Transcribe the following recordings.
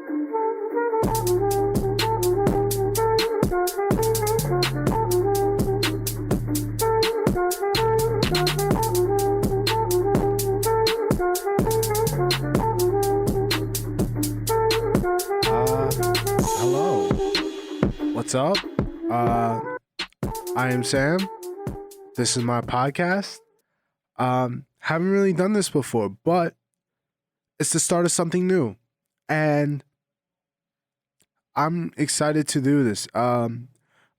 Hello. What's up? I am Sam. This is my podcast. Haven't really done this before, but it's the start of something new. And I'm excited to do this. My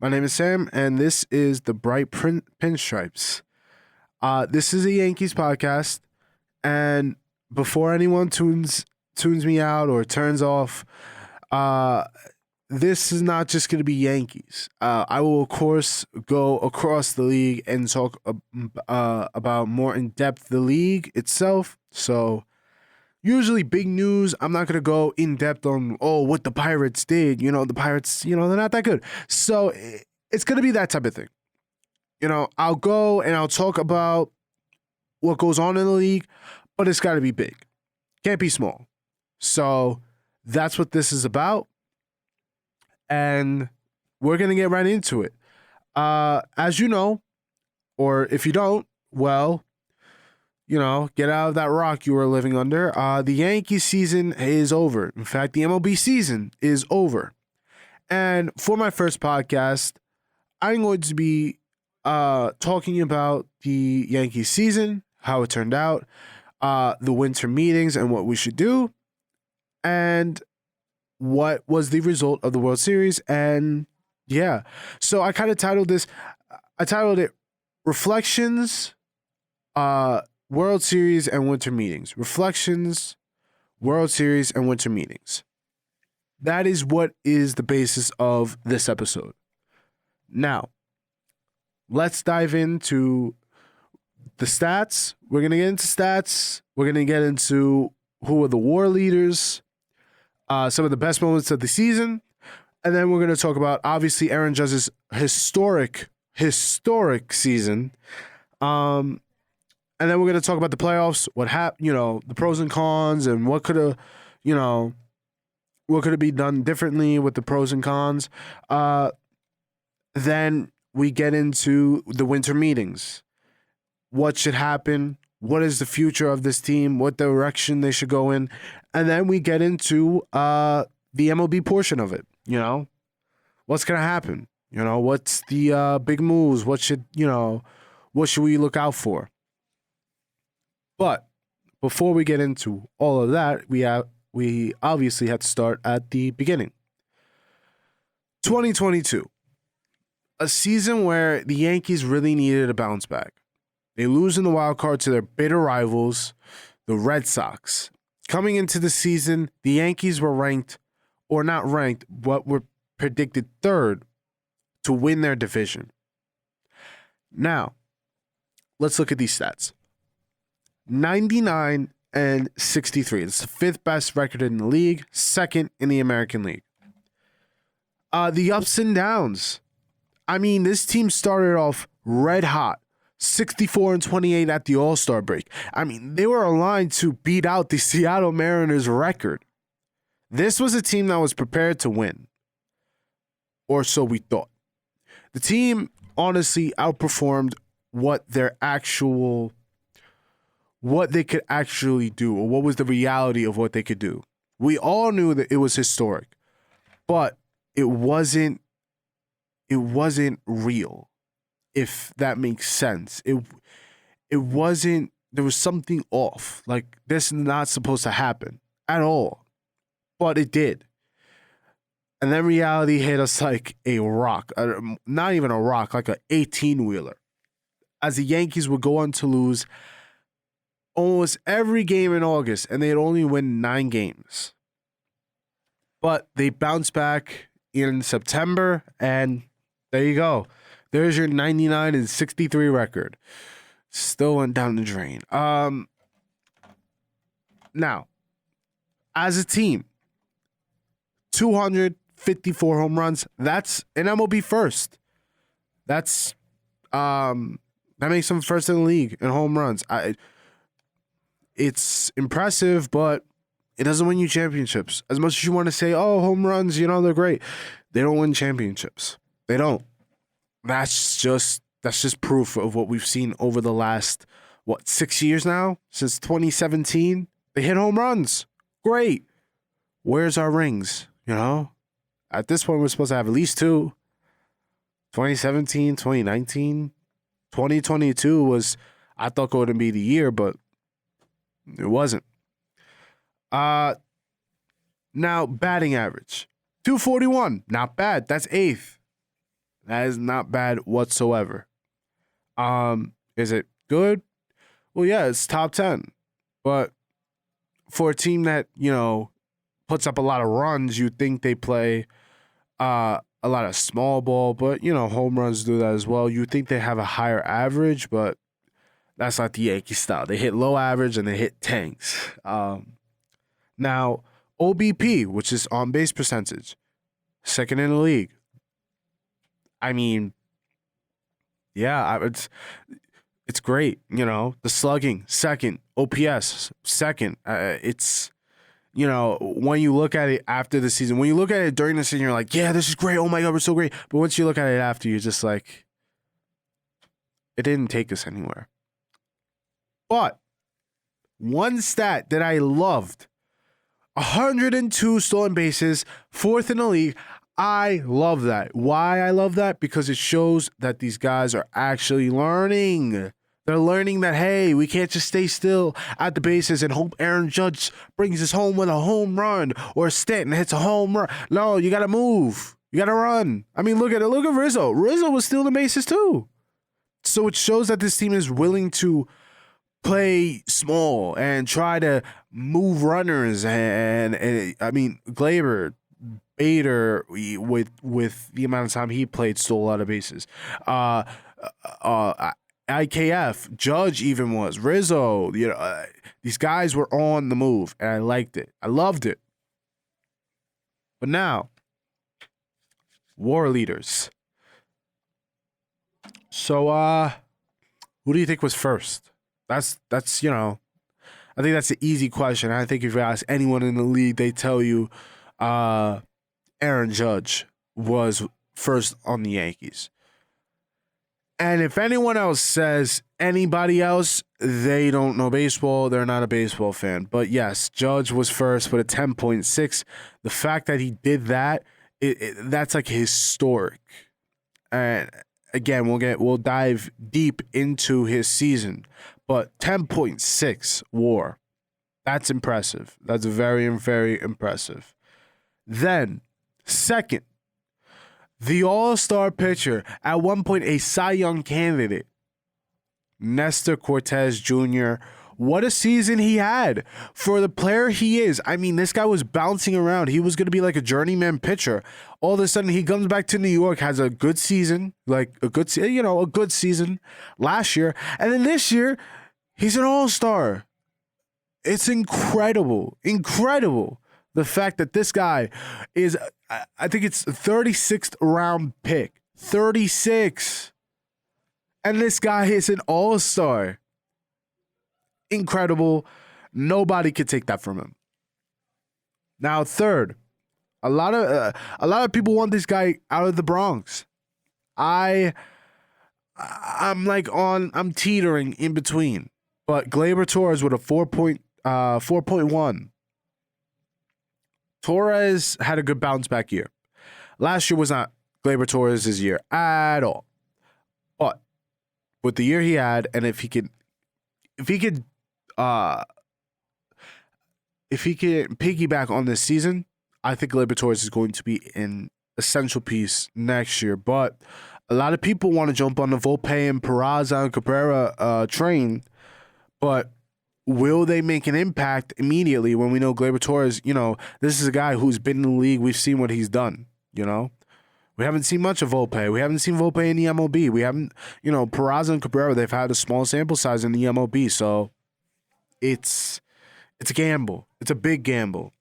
name is Sam, and this is the Bright Pinstripes. This is a Yankees podcast, and before anyone tunes me out or turns off, this is not just going to be Yankees. I will, of course, go across the league and talk about more in depth the league itself. So, usually big news. I'm not going to go in depth on, what the Pirates did. The Pirates, they're not that good. So, it's going to be that type of thing. I'll go and I'll talk about what goes on in the league, but it's got to be big. Can't be small. So, that's what this is about. And we're going to get right into it. As you know, or if you don't, well, get out of that rock you were living under. The Yankees season is over. In fact, the MLB season is over. And for my first podcast, I'm going to be talking about the Yankees season, how it turned out, the winter meetings and what we should do, and what was the result of the World Series. And yeah, so I kind of titled it Reflections, World Series and Winter Meetings. Reflections, World Series and Winter Meetings. That is what is the basis of this episode. Now, let's dive into the stats. We're going to get into stats. We're going to get into who are the war leaders, some of the best moments of the season, and then we're going to talk about, obviously, Aaron Judge's historic season. And then we're going to talk about the playoffs, what happened, the pros and cons, and what could have been done differently with the pros and cons. Then we get into the winter meetings. What should happen? What is the future of this team? What direction they should go in? And then we get into the MLB portion of it. What's going to happen? What's the big moves? What should we look out for? But before we get into all of that, we obviously have to start at the beginning. 2022, a season where the Yankees really needed a bounce back. They lose in the wild card to their bitter rivals, the Red Sox. Coming into the season, the Yankees were not ranked, but were predicted third to win their division. Now, let's look at these stats. 99 and 63. It's the fifth best record in the league, second in the American League. The ups and downs. I mean, this team started off red hot. 64 and 28 at the All-Star break. I mean, they were aligned to beat out the Seattle Mariners record. This was a team that was prepared to win. Or so we thought. The team honestly outperformed what they could actually do, or what was the reality of what they could do. We all knew that it was historic, but it wasn't real. If that makes sense. It wasn't, there was something off. Like, this is not supposed to happen at all. But it did. And then reality hit us like a rock. Not even a rock, like an 18-wheeler. As the Yankees would go on to lose almost every game in August, and they'd only win 9 games. But they bounced back in September, and there you go. There's your 99 and 63 record. Still went down the drain. Now, as a team, 254 home runs. That's an MLB first. That makes them first in the league in home runs. It's impressive, but It doesn't win you championships. As much as you want to say, oh, home runs, they're great. They don't win championships. They don't. That's just proof of what we've seen over the last, 6 years now? Since 2017? They hit home runs. Great. Where's our rings? At this point, we're supposed to have at least 2. 2017, 2019, 2022 was, I thought, going to be the year, but it wasn't. Now, batting average. 241. Not bad. That's 8th. That is not bad whatsoever. Is it good? Well, yeah, it's top 10. But for a team that, puts up a lot of runs, you'd think they play a lot of small ball, but, home runs do that as well. You'd think they have a higher average, but that's not the Yankee style. They hit low average and they hit tanks. Now, OBP, which is on base percentage, 2nd in the league. I mean, yeah, it's great. The slugging, 2nd, OPS, 2nd. It's, when you look at it after the season, when you look at it during the season, you're like, yeah, this is great. Oh my God, we're so great. But once you look at it after, you're just like, it didn't take us anywhere. But one stat that I loved, 102 stolen bases, 4th in the league. I love that. Why I love that? Because it shows that these guys are actually learning. They're learning that, hey, we can't just stay still at the bases and hope Aaron Judge brings us home with a home run or Stanton hits a home run. No, you got to move. You got to run. I mean, look at Rizzo. Rizzo was stealing bases too. So it shows that this team is willing to play small and try to move runners. And I mean, Gleyber, Bader, with the amount of time he played, stole a lot of bases. IKF, Judge even was. Rizzo, these guys were on the move, and I liked it. I loved it. But now, war leaders. So, who do you think was first? That's I think that's an easy question. I think if you ask anyone in the league, they tell you Aaron Judge was first on the Yankees. And if anyone else says anybody else, they don't know baseball. They're not a baseball fan. But yes, Judge was first with a 10.6. The fact that he did that, that's like historic. And again, we'll dive deep into his season. But 10.6 WAR. That's impressive. That's very, very impressive. Then, second, the all-star pitcher, at one point a Cy Young candidate, Nestor Cortez Jr. What a season he had for the player he is. I mean, this guy was bouncing around. He was going to be like a journeyman pitcher. All of a sudden, he comes back to New York, has a good season, a good season last year. And then this year, he's an all-star. It's incredible. The fact that this guy is, I think it's 36th round pick. 36. And this guy is an all-star. Incredible. Nobody could take that from him. Now, third, a lot of people want this guy out of the Bronx. I'm teetering in between. But Gleyber Torres with a 4.1. Torres had a good bounce back year. Last year was not Gleyber Torres' year at all. But with the year he had, and if he could piggyback on this season, I think Gleyber Torres is going to be an essential piece next year. But a lot of people want to jump on the Volpe and Peraza and Cabrera train, but will they make an impact immediately when we know Gleyber Torres, this is a guy who's been in the league. We've seen what he's done, We haven't seen much of Volpe. We haven't seen Volpe in the MLB. We haven't, Peraza and Cabrera, they've had a small sample size in the MLB. So it's a gamble. It's a big gamble,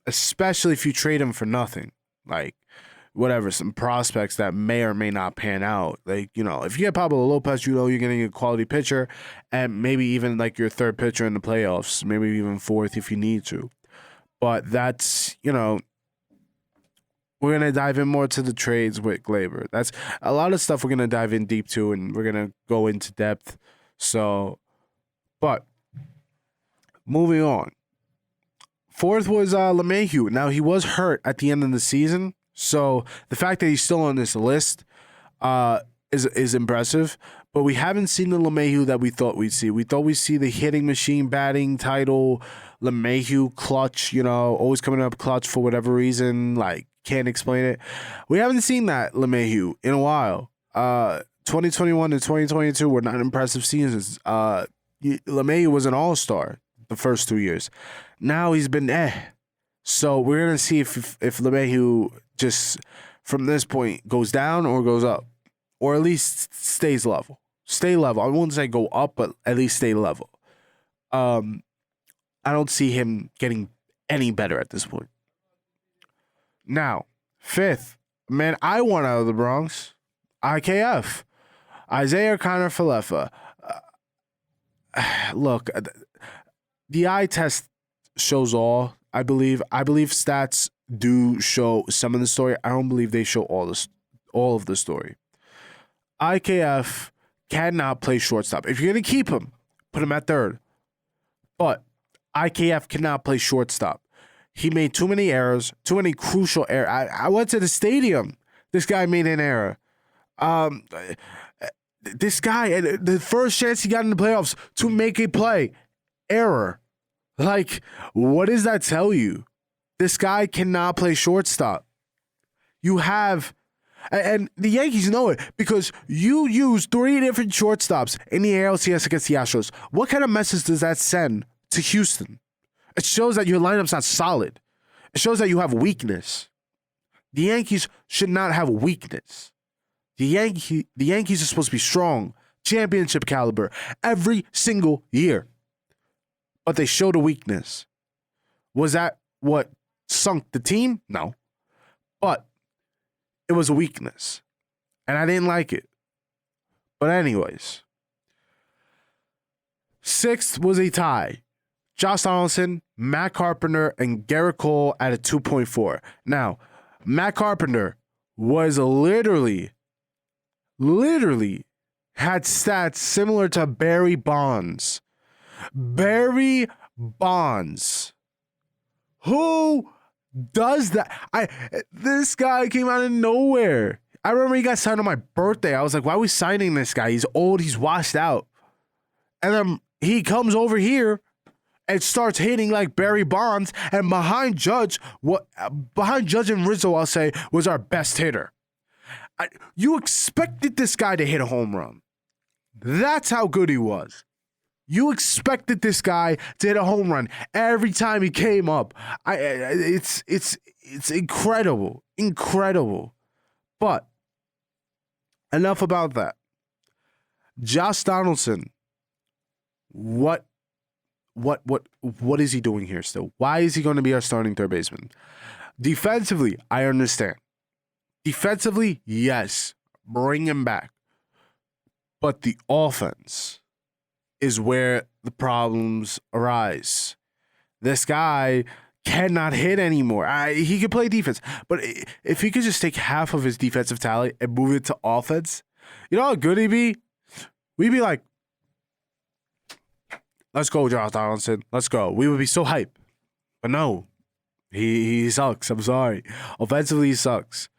especially if you trade him for nothing. Like, whatever, some prospects that may or may not pan out. Like, if you get Pablo Lopez, you're getting a quality pitcher and maybe even like your third pitcher in the playoffs, maybe even fourth if you need to. But that's, we're going to dive in more to the trades with Glaber. That's a lot of stuff we're going to dive in deep to, and we're going to go into depth. So, but moving on. Fourth was LeMahieu. Now, he was hurt at the end of the season. So the fact that he's still on this list is impressive. But we haven't seen the LeMahieu that we thought we'd see. We thought we'd see the hitting machine batting title, LeMahieu clutch, always coming up clutch for whatever reason. Like, can't explain it. We haven't seen that LeMahieu in a while. 2021 to 2022 were not impressive seasons. LeMahieu was an all-star the first 2 years. Now he's been So we're going to see if LeMahieu just from this point goes down or goes up. Or at least stays level. Stay level. I wouldn't say go up, but at least stay level. I don't see him getting any better at this point. Now, fifth, man, I want out of the Bronx. IKF. Isaiah Kiner-Falefa. Look, the eye test shows all. I believe stats do show some of the story. I don't believe they show all of the story. IKF cannot play shortstop. If you're going to keep him, put him at third. But IKF cannot play shortstop. He made too many errors, too many crucial errors. I went to the stadium. This guy made an error. This guy, the first chance he got in the playoffs to make a play, error. Like, what does that tell you? This guy cannot play shortstop. You have... And the Yankees know it because you use 3 different shortstops in the ALCS against the Astros. What kind of message does that send to Houston? It shows that your lineup's not solid. It shows that you have weakness. The Yankees should not have weakness. The Yankees are supposed to be strong, championship caliber every single year. But they showed a weakness. Was that what sunk the team? No. But it was a weakness. And I didn't like it. But anyways. Sixth was a tie. Josh Donaldson, Matt Carpenter, and Garrett Cole at a 2.4. Now, Matt Carpenter was literally had stats similar to Barry Bonds. Barry Bonds. Who does that? This guy came out of nowhere. I remember he got signed on my birthday. I was like, why are we signing this guy? He's old. He's washed out. And then he comes over here and starts hitting like Barry Bonds. And behind Judge and Rizzo, I'll say, was our best hitter. You expected this guy to hit a home run. That's how good he was. You expected this guy to hit a home run every time he came up. It's incredible, incredible. But enough about that. Josh Donaldson, what is he doing here still? Why is he going to be our starting third baseman? Defensively, I understand. Defensively, yes, bring him back. But the offense is where the problems arise. This guy cannot hit anymore. He can play defense, but if he could just take half of his defensive talent and move it to offense, you know how good he'd be? We'd be like, let's go, Josh Donaldson. Let's go. We would be so hype. But no, he sucks. I'm sorry. Offensively, he sucks.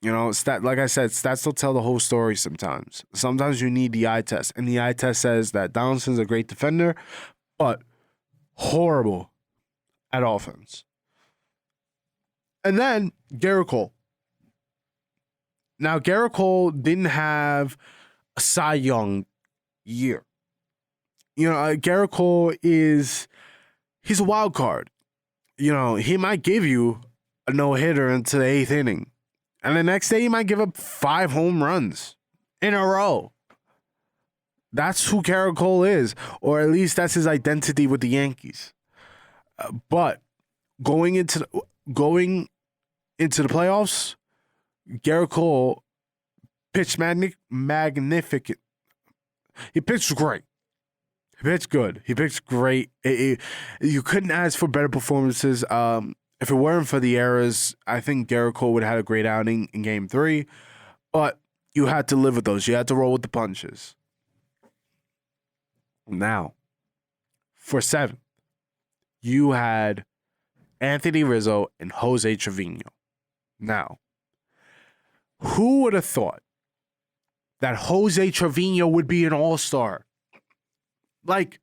Like I said, stats don't tell the whole story sometimes. Sometimes you need the eye test. And the eye test says that Donaldson's a great defender, but horrible at offense. And then Garrett Cole. Now, Garrett Cole didn't have a Cy Young year. Garrett Cole he's a wild card. He might give you a no-hitter into the 8th inning. And the next day, he might give up 5 home runs in a row. That's who Garrett Cole is, or at least that's his identity with the Yankees. But going into the playoffs, Garrett Cole pitched magnificent. He pitched great. He pitched good. He pitched great. You couldn't ask for better performances. If it weren't for the errors, I think Garrett Cole would have had a great outing in Game 3. But you had to live with those. You had to roll with the punches. Now, for 7th, you had Anthony Rizzo and Jose Trevino. Now, who would have thought that Jose Trevino would be an all-star? Like,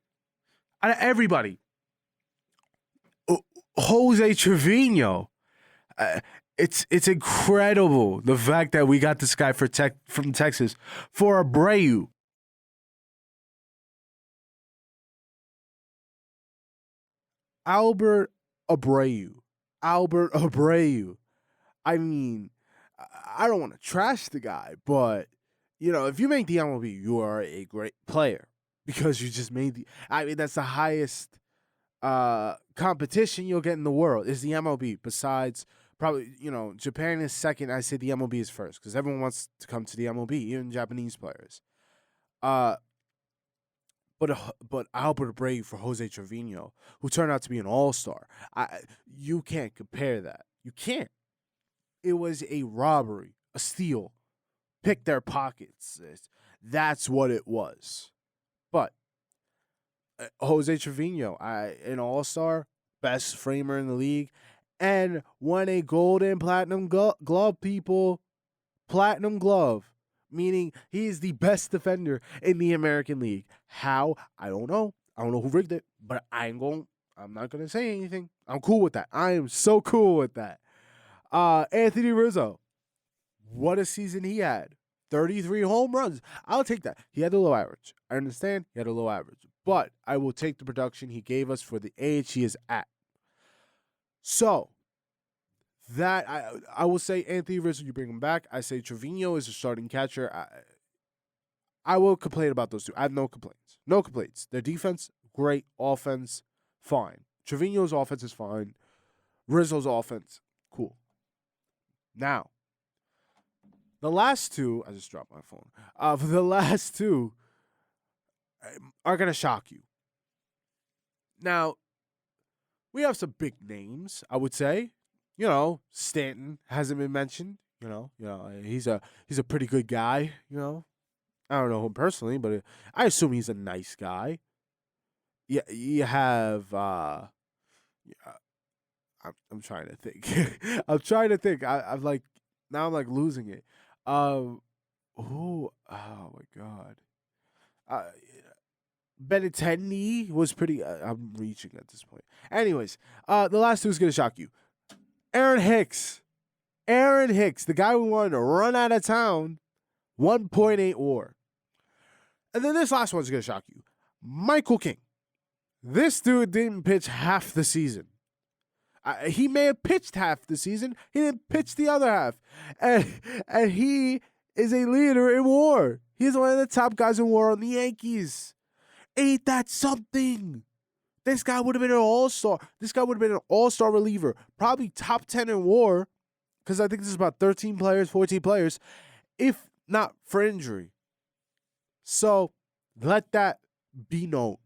out of everybody, Jose Trevino. It's incredible the fact that we got this guy from Texas for Abreu. Albert Abreu. Albert Abreu. I mean, I don't want to trash the guy, but if you make the MLB, you are a great player because you just made that's the highest competition you'll get in the world is the MLB. Besides, probably, Japan is second. I say the MLB is first because everyone wants to come to the MLB, even Japanese players. But Albert Abreu for Jose Trevino, who turned out to be an all-star, you can't compare that. You can't. It was a robbery, a steal. Pick their pockets. That's what it was. But Jose Trevino, an all-star, best framer in the league, and won a golden platinum glove, people. Platinum glove, meaning he is the best defender in the American League. How? I don't know. I don't know who rigged it, but I'm not going to say anything. I'm cool with that. I am so cool with that. Anthony Rizzo, what a season he had. 33 home runs. I'll take that. He had a low average. I understand he had a low average. But I will take the production he gave us for the age he is at. So, that I will say Anthony Rizzo, you bring him back. I say Trevino is a starting catcher. I will complain about those two. I have no complaints. No complaints. Their defense, great. Offense, fine. Trevino's offense is fine. Rizzo's offense, cool. Now, the last two, I just dropped my phone. The last two are going to shock you. Now, we have some big names, I would say. Stanton hasn't been mentioned. He's a pretty good guy. I don't know him personally, but I assume he's a nice guy. Yeah, you have. I'm trying to think. I'm trying to think. I'm like now. I'm like losing it. Oh my god. Benintendi was pretty. I'm reaching at this point. Anyways, the last two is gonna shock you. Aaron Hicks, the guy we wanted to run out of town, 1.8 WAR. And then this last one's gonna shock you. Michael King. This dude didn't pitch half the season. He may have pitched half the season. He didn't pitch the other half. And he is a leader in WAR. He's one of the top guys in WAR on the Yankees. Ain't that something? This guy would have been an all-star. This guy would have been an all-star reliever. Probably top 10 in WAR. Because I think this is about 13 players, 14 players. If not for injury. So, let that be known.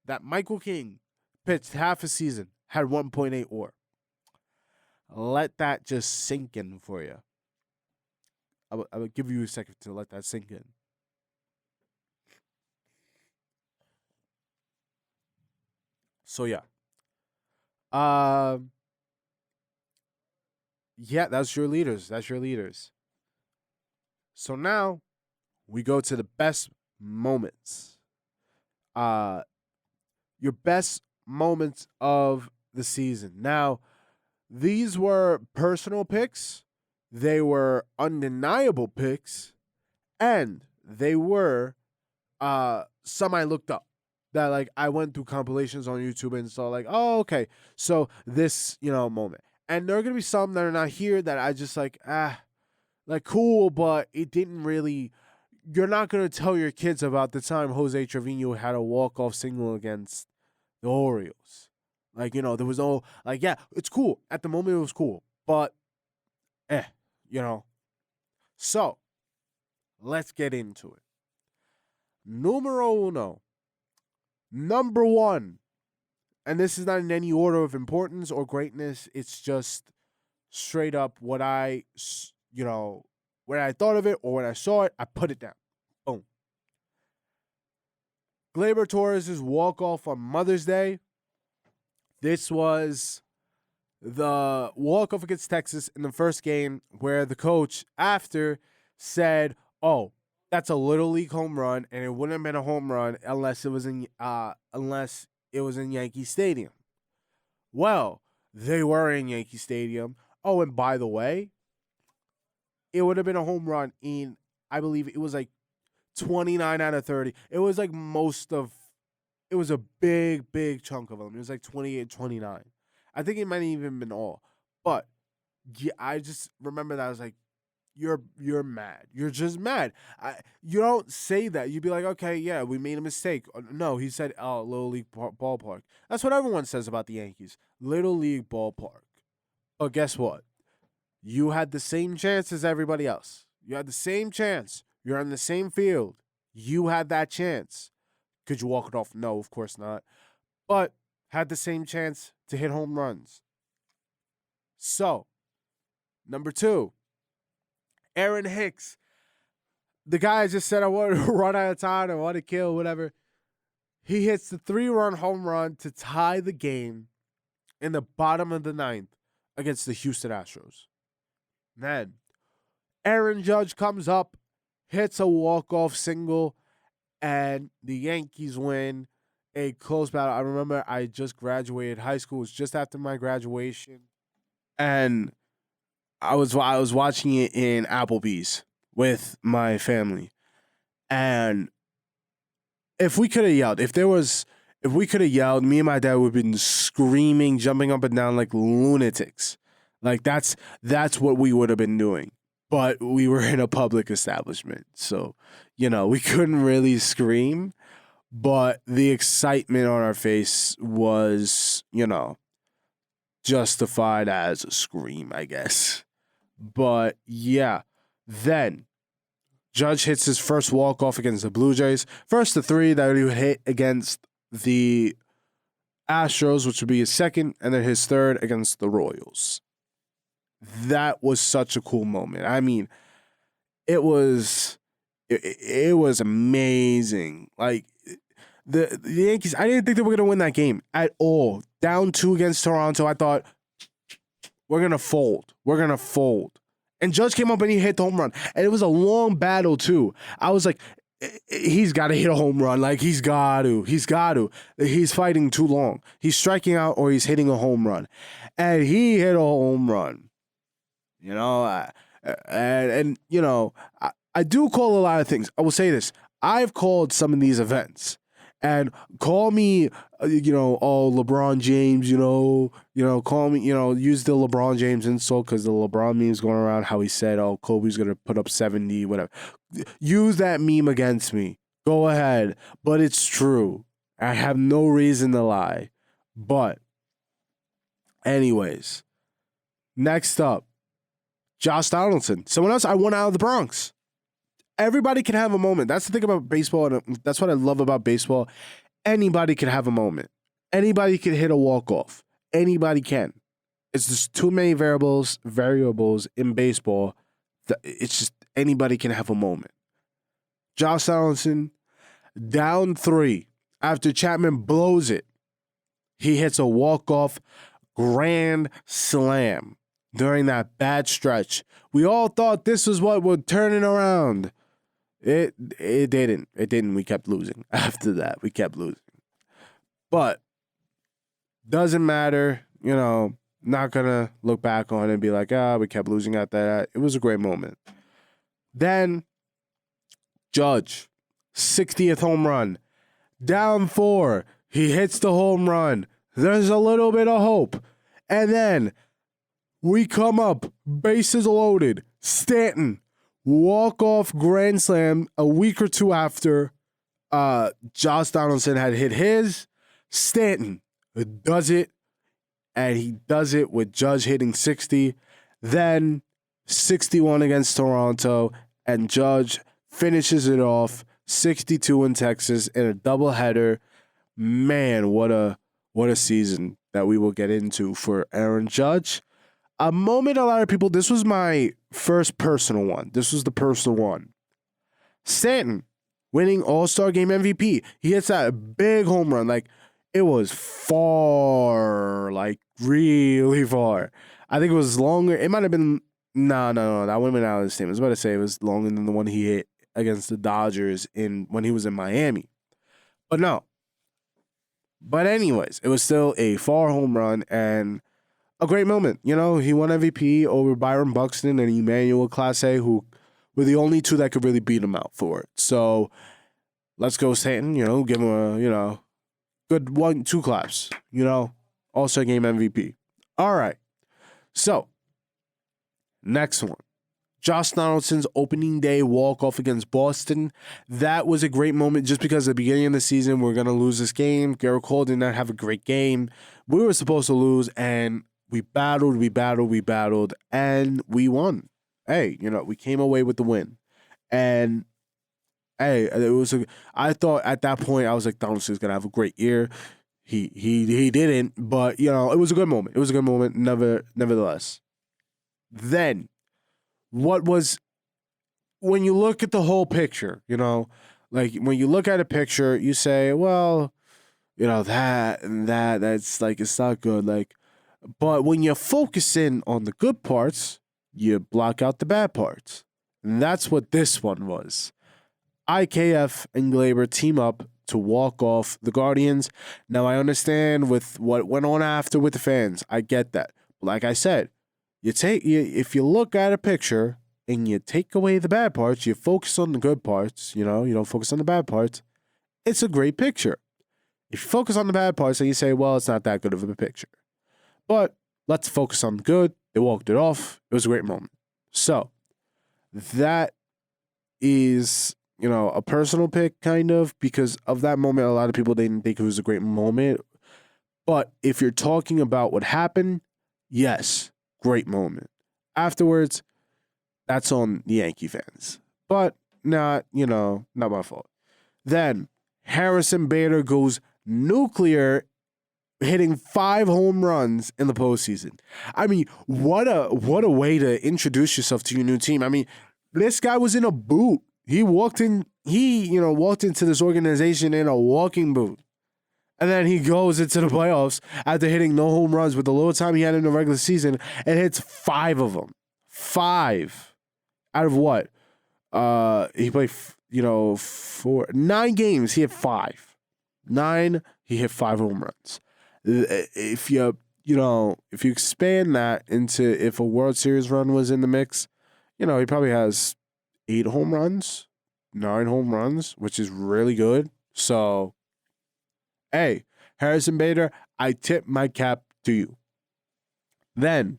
That Michael King pitched half a season, had 1.8 WAR. Let that just sink in for you. I will give you a second to let that sink in. So yeah. Yeah, that's your leaders. So now we go to the best moments. Your best moments of the season. Now, these were personal picks, they were undeniable picks, and they were some I looked up. That like I went through compilations on YouTube and saw like, oh, okay. So this, moment. And there are gonna be some that are not here that I just like cool, but it didn't really. You're not gonna tell your kids about the time Jose Trevino had a walk-off single against the Orioles. Like, there was no yeah, it's cool. At the moment it was cool. But So let's get into it. Numero uno. Number one, and this is not in any order of importance or greatness, it's just straight up what when I thought of it or when I saw it, I put it down. Boom. Gleyber Torres' walk-off on Mother's Day. This was the walk-off against Texas in the first game where the coach, after, said, oh, that's a Little League home run, and it wouldn't have been a home run unless it was in Yankee Stadium. Well, they were in Yankee Stadium. Oh, and by the way, it would have been a home run in, I believe it was like 29 out of 30. It was like it was a big, big chunk of them. It was like 28, 29. I think it might have even been all. But yeah, I just remember that I was like, you're mad. You're just mad. You don't say that. You'd be like, okay, yeah, we made a mistake. No, he said, oh, Little League ballpark. That's what everyone says about the Yankees. Little League ballpark. But guess what? You had the same chance as everybody else. You had the same chance. You're on the same field. You had that chance. Could you walk it off? No, of course not. But had the same chance to hit home runs. So, number two, Aaron Hicks. The guy just said, I want to run out of time. I want to kill, whatever. He hits the 3-run home run to tie the game in the bottom of the ninth against the Houston Astros. Then, Aaron Judge comes up, hits a walk-off single, and the Yankees win a close battle. I remember I just graduated high school. It was just after my graduation. And I was watching it in Applebee's with my family. And if we could have yelled, if we could have yelled, me and my dad would have been screaming, jumping up and down like lunatics. Like that's what we would have been doing. But we were in a public establishment. So, we couldn't really scream. But the excitement on our face was, justified as a scream, I guess. But yeah, then Judge hits his first walk-off against the Blue Jays. First the 3 that he would hit against the Astros, which would be his second, and then his third against the Royals. That was such a cool moment. I mean, it was amazing. Like the Yankees, I didn't think they were gonna win that game at all. Down 2 against Toronto, I thought we're gonna fold. And Judge came up and he hit the home run, and it was a long battle too. I was like, he's got to hit a home run. Like he's got to. He's fighting too long. He's striking out or he's hitting a home run, and he hit a home run. I do call a lot of things. I will say this. I've called some of these events. And call me, LeBron James, call me, use the LeBron James insult because the LeBron meme is going around how he said, oh, Kobe's going to put up 70, whatever. Use that meme against me. Go ahead. But it's true. I have no reason to lie. But anyways, next up, Josh Donaldson. Someone else I want out of the Bronx. Everybody can have a moment. That's the thing about baseball, and that's what I love about baseball. Anybody can have a moment. Anybody can hit a walk-off. Anybody can. It's just too many variables in baseball. It's just anybody can have a moment. Josh Donaldson, down 3 after Chapman blows it. He hits a walk-off grand slam during that bad stretch. We all thought this was what would turn it around. It didn't. We kept losing. After that, we kept losing. But doesn't matter. Not gonna look back on it and be like, we kept losing after that. It was a great moment. Then Judge, 60th home run. Down 4. He hits the home run. There's a little bit of hope. And then we come up, bases loaded. Stanton, walk-off grand slam a week or 2 after Josh Donaldson had hit his. Stanton does it, and he does it with Judge hitting 60. Then 61 against Toronto, and Judge finishes it off 62 in Texas in a doubleheader. man, what a season that we will get into for Aaron Judge. A moment a lot of people, this was my first personal one. This was the personal one. Stanton winning All-Star Game MVP. He hits that big home run. Like, it was far, like really far. I think it was longer. It might have been, no. That wouldn't have been out of the stadium. I was about to say it was longer than the one he hit against the Dodgers when he was in Miami. But no. But anyways, it was still a far home run and a great moment. You know, he won MVP over Byron Buxton and Emmanuel Clase, who were the only two that could really beat him out for it. So let's go, Stanton. You know, give him a, good 1-2 claps. All-Star Game MVP. All right. So, next one. Josh Donaldson's opening day walk-off against Boston. That was a great moment just because at the beginning of the season, we're going to lose this game. Garrett Cole did not have a great game. We were supposed to lose, and we battled, and we won. Hey, we came away with the win. And, hey, I thought at that point, I was like, Donaldson's going to have a great year. He didn't, but, it was a good moment. Nevertheless. Then, when you look at the whole picture, like when you look at a picture, you say, well, that and that's like, it's not good. Like, but when you focus in on the good parts, you block out the bad parts. And that's what this one was. IKF and Glaber team up to walk off the Guardians. Now, I understand with what went on after with the fans. I get that. But like I said, if you look at a picture and you take away the bad parts, you focus on the good parts, you don't focus on the bad parts, it's a great picture. If you focus on the bad parts and you say, well, it's not that good of a picture. But let's focus on the good. They walked it off. It was a great moment. So that is, a personal pick kind of because of that moment. A lot of people didn't think it was a great moment. But if you're talking about what happened, yes, great moment. Afterwards, that's on the Yankee fans. But not my fault. Then Harrison Bader goes nuclear, hitting 5 home runs in the postseason. I mean, what a way to introduce yourself to your new team. I mean, this guy was in a boot. He walked into this organization in a walking boot. And then he goes into the playoffs after hitting no home runs with the little time he had in the regular season and hits 5 of them. 5 out of what? He played, 9 games. He hit 5. 9. He hit 5 home runs. If you expand that into if a World Series run was in the mix, he probably has 8 home runs, 9 home runs, which is really good. So, hey, Harrison Bader, I tip my cap to you. Then,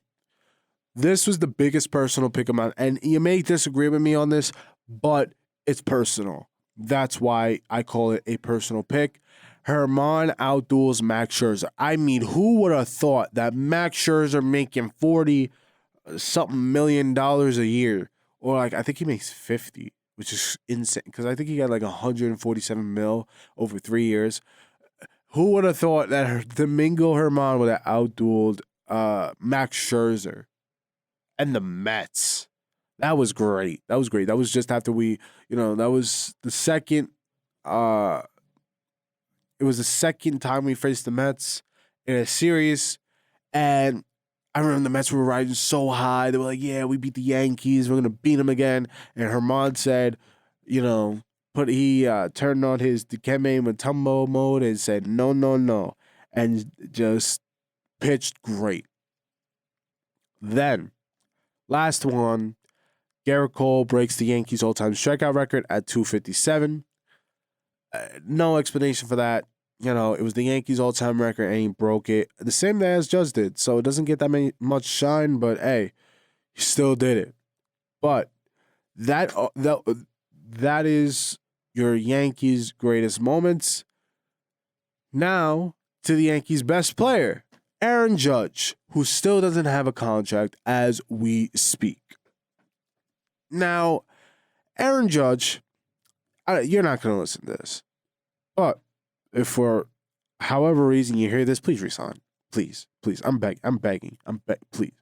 this was the biggest personal pick of mine, and you may disagree with me on this, but it's personal. That's why I call it a personal pick. Herman outduels Max Scherzer. I mean, who would have thought that Max Scherzer making $40-something million a year, or like I think he makes 50, which is insane because I think he got like 147 mil over 3 years. Who would have thought that Domingo Herman would have outdueled Max Scherzer and the Mets? That was great. That was just after that was the second. It was the second time we faced the Mets in a series, and I remember the Mets were riding so high. They were like, "Yeah, we beat the Yankees. We're gonna beat them again." And Herman said, he turned on his Dikembe Mutombo mode and said, no, and just pitched great. Then, last one, Garrett Cole breaks the Yankees' all-time strikeout record at 257. No explanation for that. It was the Yankees' all-time record, and he broke it. The same day as Judge did, so it doesn't get that much shine, but hey, he still did it. But that is your Yankees' greatest moments. Now, to the Yankees' best player, Aaron Judge, who still doesn't have a contract as we speak. Now, Aaron Judge, you're not going to listen to this, but if we're however reason you hear this, please resign. Please. I'm begging. Please.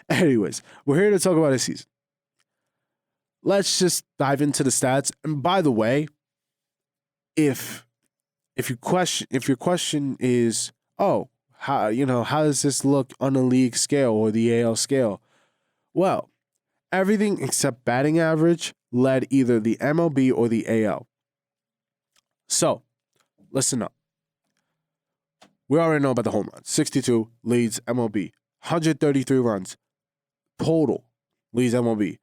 Anyways, we're here to talk about his season. Let's just dive into the stats. And by the way, if your question is, oh, how does this look on the league scale or the AL scale? Well, everything except batting average led either the MLB or the AL. So, listen up. We already know about the home runs. 62 leads MLB. 133 runs total leads MLB.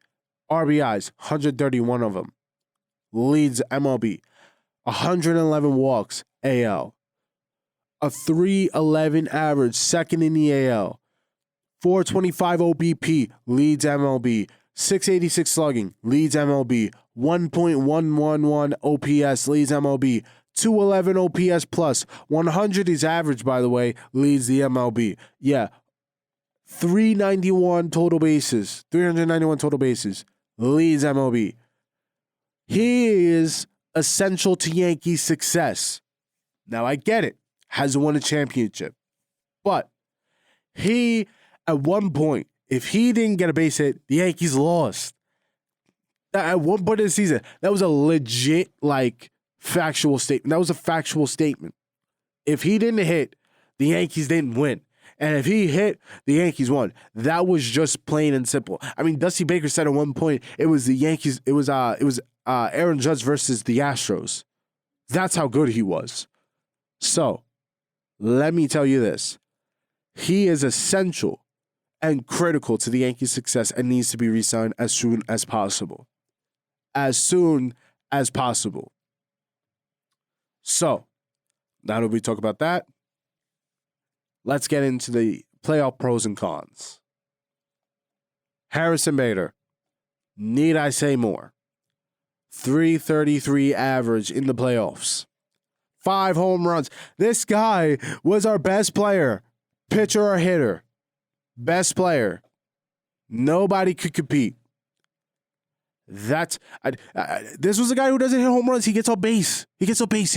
RBIs, 131 of them leads MLB. 111 walks, AL. A 311 average, second in the AL. 425 OBP leads MLB. 686 slugging leads MLB. 1.111 OPS leads MLB. 211 OPS plus. 100 is average, by the way, leads the MLB. Yeah. 391 total bases leads MLB. He is essential to Yankees' success. Now, I get it. Hasn't won a championship. But he, at one point, if he didn't get a base hit, the Yankees lost. At one point in the season, that was a legit, factual statement. That was a factual statement. If he didn't hit, the Yankees didn't win. And if he hit, the Yankees won. That was just plain and simple. I mean, Dusty Baker said at one point it was the Yankees. It was Aaron Judge versus the Astros. That's how good he was. So, let me tell you this: he is essential and critical to the Yankees' success and needs to be re-signed as soon as possible. As soon as possible. So, now that we talk about that, let's get into the playoff pros and cons. Harrison Bader, need I say more? 333 average in the playoffs. 5 home runs. This guy was our best player, pitcher or hitter. Best player. Nobody could compete. This was a guy who doesn't hit home runs. He gets on base. He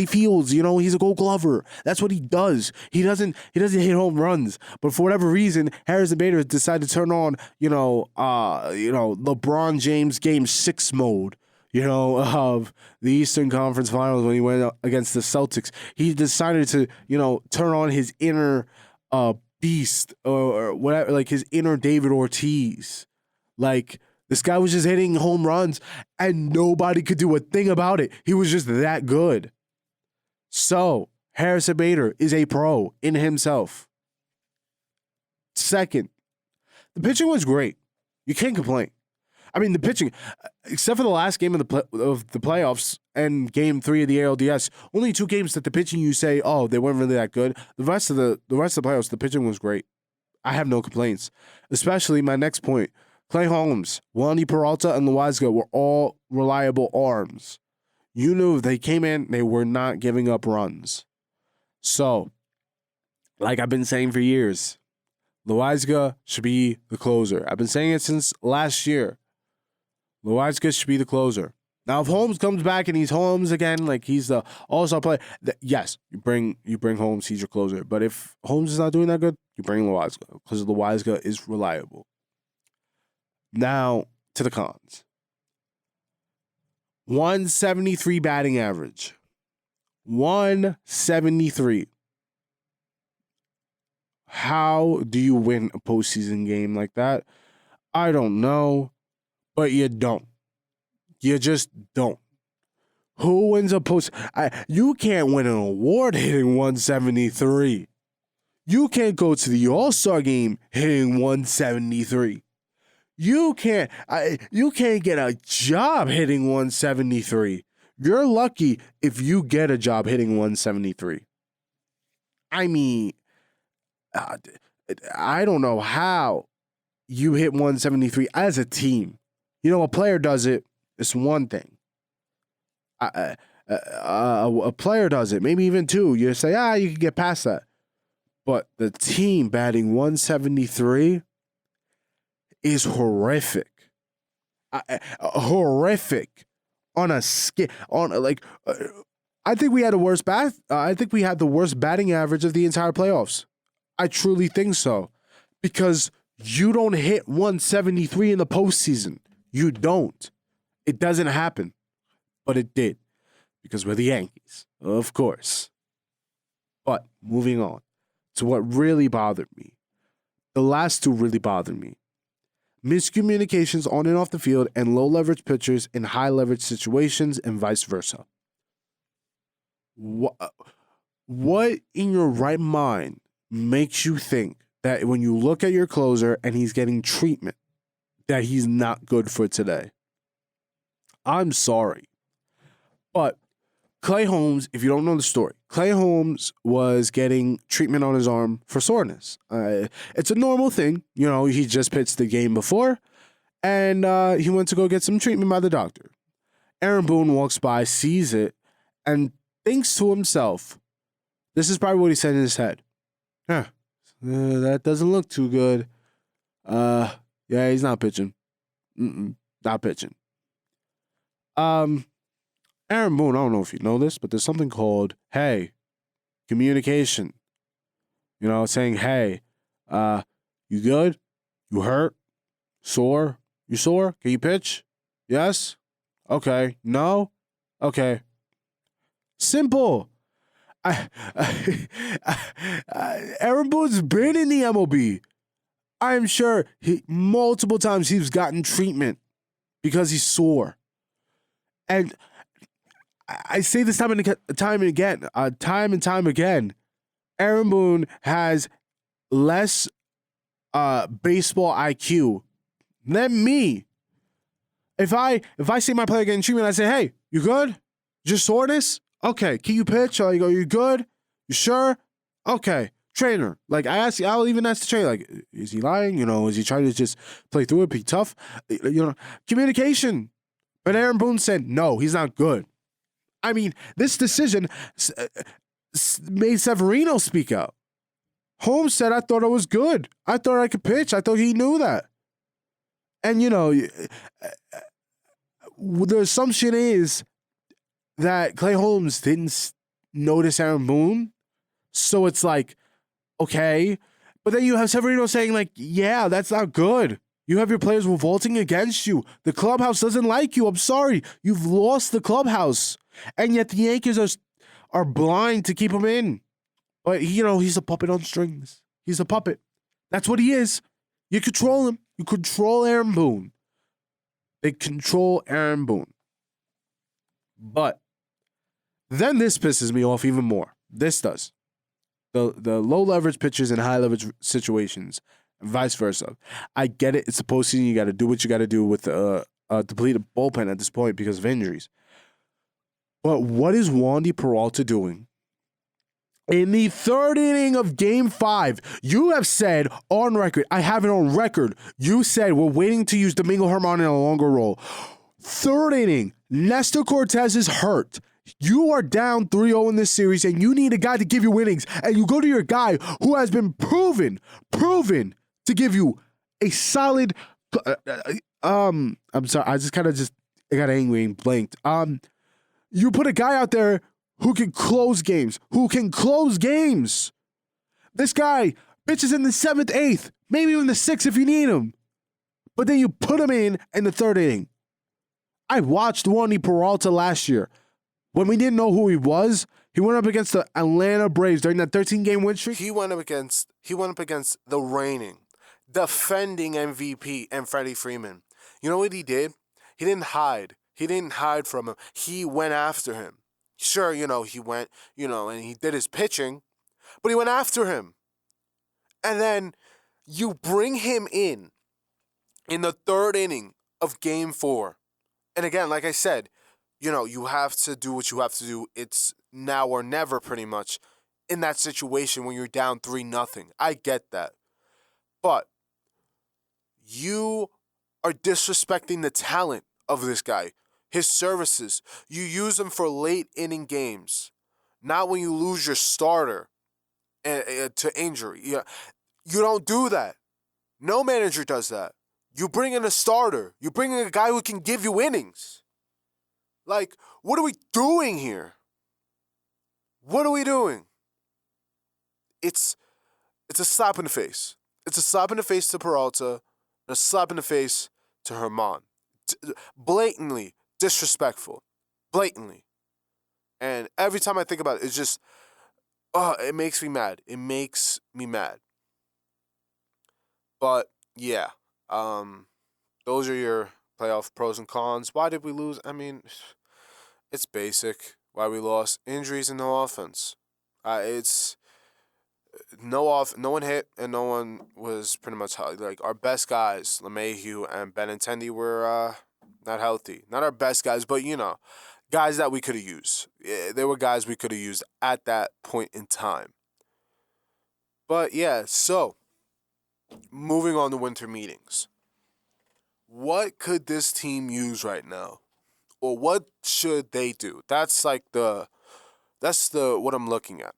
fields. He's a Gold Glover. That's what he does. He doesn't hit home runs. But for whatever reason, Harrison Bader decided to turn on, LeBron James Game 6 mode. Of the Eastern Conference Finals when he went up against the Celtics. He decided to, turn on his inner beast or whatever, his inner David Ortiz. This guy was just hitting home runs and nobody could do a thing about it. He was just that good. So, Harrison Bader is a pro in himself. Second, the pitching was great. You can't complain. I mean, the pitching, except for the last game of the playoffs and Game 3 of the ALDS, only 2 games that the pitching you say, oh, they weren't really that good. The rest of the playoffs, the pitching was great. I have no complaints. Especially my next point, Clay Holmes, Wandy Peralta, and Loaiza were all reliable arms. You knew if they came in, they were not giving up runs. So, like I've been saying for years, Loaiza should be the closer. I've been saying it since last year. Loaiza should be the closer. Now, if Holmes comes back and he's Holmes again, he's the all-star player, yes, you bring Holmes, he's your closer. But if Holmes is not doing that good, you bring Loaiza because Loaiza is reliable. Now, to the cons. 173 batting average. 173. How do you win a postseason game like that? I don't know. But you don't. You just don't. Who wins a post? You can't win an award hitting 173. You can't go to the All-Star game hitting 173. You can't get a job hitting 173. You're lucky if you get a job hitting 173. I mean, I don't know how you hit 173 as a team. A player does it, it's one thing. A player does it, maybe even 2. You say, you can get past that. But the team batting 173 is horrific. Horrific on a scale, I think we had the worst batting average of the entire playoffs. I truly think so. Because you don't hit 173 in the postseason. You don't. It doesn't happen. But it did. Because we're the Yankees. Of course. But moving on to what really bothered me. The last two really bothered me. Miscommunications on and off the field and low leverage pitchers in high leverage situations and vice versa. What in your right mind makes you think that when you look at your closer and he's getting treatment, that he's not good for today? I'm sorry. But Clay Holmes, if you don't know the story, Clay Holmes was getting treatment on his arm for soreness. It's a normal thing. You know, he just pitched the game before, and he went to go get some treatment by the doctor. Aaron Boone walks by, sees it, and thinks to himself, this is probably what he said in his head. That doesn't look too good. Yeah, he's not pitching. Not pitching. Aaron Boone, I don't know if you know this, but there's something called, hey, communication. You know, saying, hey, you good? You hurt? Sore? You sore? Can you pitch? Yes? Okay. No? Okay. Simple. Aaron Boone's been in the MLB. I am sure multiple times he's gotten treatment because he's sore. And I say this time and time again, Aaron Boone has less baseball IQ than me. If I see my player getting treatment, I say, hey, you good? Just soreness? Okay. Can you pitch? Are you good? You sure? Okay. Trainer. Like, I'll even ask the trainer, like, is he lying? You know, is he trying to just play through it, be tough? You know, communication. But Aaron Boone said, no, he's not good. I mean, this decision made Severino speak out. Holmes said, I thought I was good. I thought I could pitch. I thought he knew that. And, you know, the assumption is that Clay Holmes didn't notice Aaron Boone. So it's like, okay. But then you have Severino saying, like, yeah, that's not good. You have your players revolting against you. The clubhouse doesn't like you. I'm sorry. You've lost the clubhouse. And yet the Yankees are blind to keep him in. But, you know, he's a puppet on strings. He's a puppet. That's what he is. You control him. You control Aaron Boone. They control Aaron Boone. But then this pisses me off even more. This does. The low leverage pitchers in high leverage situations, and vice versa. I get it. It's the postseason. You got to do what you got to do with a depleted bullpen at this point because of injuries. But what is Wandy Peralta doing? In the third inning of Game 5, you have said on record, I have it on record, you said we're waiting to use Domingo Germán in a longer role. Third inning, Nestor Cortez is hurt. You are down 3-0 in this series, and you need a guy to give you innings. And you go to your guy who has been proven to give you a solid. I'm sorry, I got angry and blanked. You put a guy out there who can close games. This guy pitches in the 7th, 8th, maybe even the 6th if you need him. But then you put him in the third inning. I watched Wandy Peralta last year. When we didn't know who he was, he went up against the Atlanta Braves during that 13-game win streak. He went up against the reigning, defending MVP and Freddie Freeman. You know what he did? He didn't hide. He didn't hide from him. He went after him. Sure, he went, and he did his pitching, but he went after him. And then you bring him in the third inning of Game 4. And again, like I said, you have to do what you have to do. It's now or never pretty much in that situation when you're down 3-0. I get that. But you are disrespecting the talent of this guy. His services. You use him for late inning games. Not when you lose your starter to injury. You don't do that. No manager does that. You bring in a starter. You bring in a guy who can give you innings. Like, what are we doing here? What are we doing? It's a slap in the face. It's a slap in the face to Peralta, and a slap in the face to Herman. Blatantly disrespectful. Blatantly. And every time I think about it, it's just, it makes me mad. It makes me mad. But yeah, those are your playoff pros and cons. Why did we lose? I mean, it's basic. Why we lost? Injuries and no offense. It's no one hit and no one was pretty much like our best guys, LeMahieu and Benintendi were not healthy. Not our best guys, but guys that we could have used. Yeah, there were guys we could have used at that point in time. But yeah, so moving on to winter meetings. What could this team use right now? Or what should they do? That's the what I'm looking at.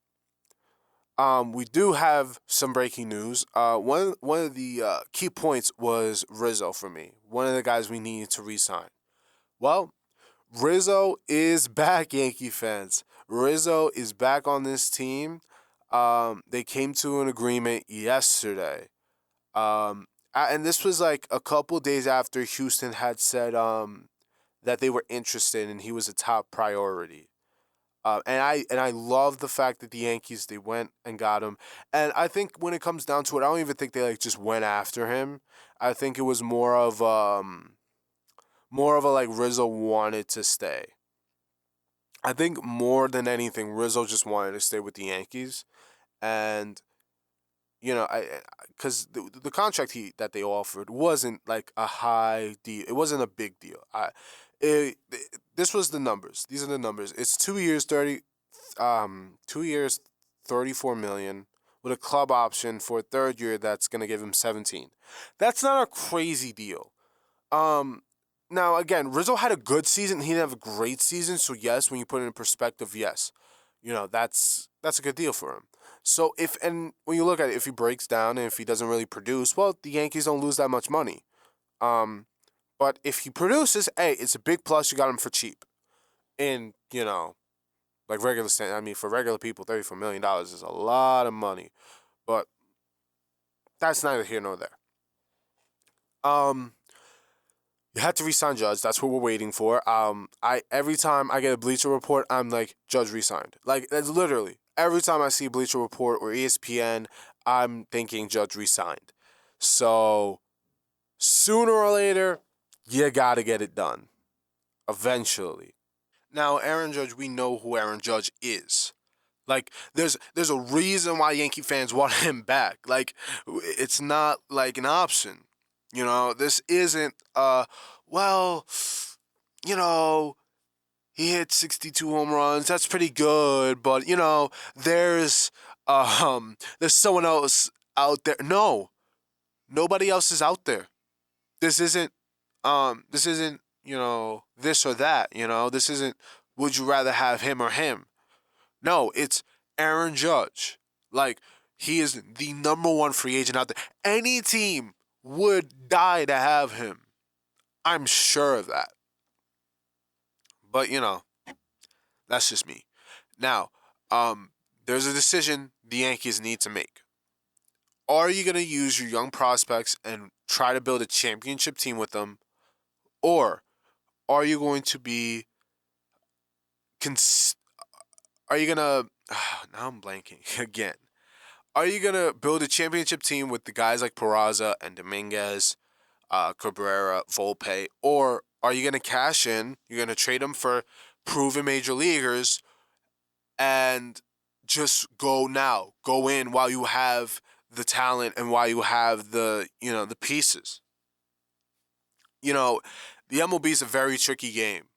We do have some breaking news. One of the key points was Rizzo for me. One of the guys we needed to re-sign. Well, Rizzo is back, Yankee fans. Rizzo is back on this team. They came to an agreement yesterday. And this was like a couple days after Houston had said that they were interested and he was a top priority. And I love the fact that the Yankees, they went and got him. And I think when it comes down to it, I don't even think they just went after him. I think it was more of a like Rizzo wanted to stay. I think more than anything, Rizzo just wanted to stay with the Yankees, and because the contract that they offered wasn't like a high deal. It wasn't a big deal. It, this was the numbers. These are the numbers. It's 2 years, 34 million with a club option for a third year that's gonna give him 17. That's not a crazy deal. Now again, Rizzo had a good season. He didn't have a great season, so yes, when you put it in perspective, yes, that's a good deal for him. So when you look at it, if he breaks down and if he doesn't really produce, well, the Yankees don't lose that much money. Um, but if he produces, hey, it's a big plus. You got him for cheap. And like regular stand. I mean, for regular people, $34 million is a lot of money. But that's neither here nor there. Um, you had to resign Judge. That's what we're waiting for. I every time I get a Bleacher Report, I'm like, Judge resigned. Like that's literally every time I see Bleacher Report or ESPN, I'm thinking Judge resigned. So sooner or later, you gotta get it done. Eventually. Now, Aaron Judge, we know who Aaron Judge is. Like, there's a reason why Yankee fans want him back. Like, it's not like an option. This isn't well, you know, he hit 62 home runs. That's pretty good, but there's someone else out there. No, nobody else is out there. This isn't this or that. This isn't would you rather have him or him? No, it's Aaron Judge. Like, he is the number one free agent out there. Any team would die to have him. I'm sure of that. But, that's just me. Now, there's a decision the Yankees need to make. Are you going to use your young prospects and try to build a championship team with them? Or are you going to be... are you going to... now I'm blanking again. Are you going to build a championship team with the guys like Peraza and Dominguez, Cabrera, Volpe? Or are you going to cash in? You're going to trade them for proven major leaguers and just go now. Go in while you have the talent and while you have the pieces. The MLB is a very tricky game.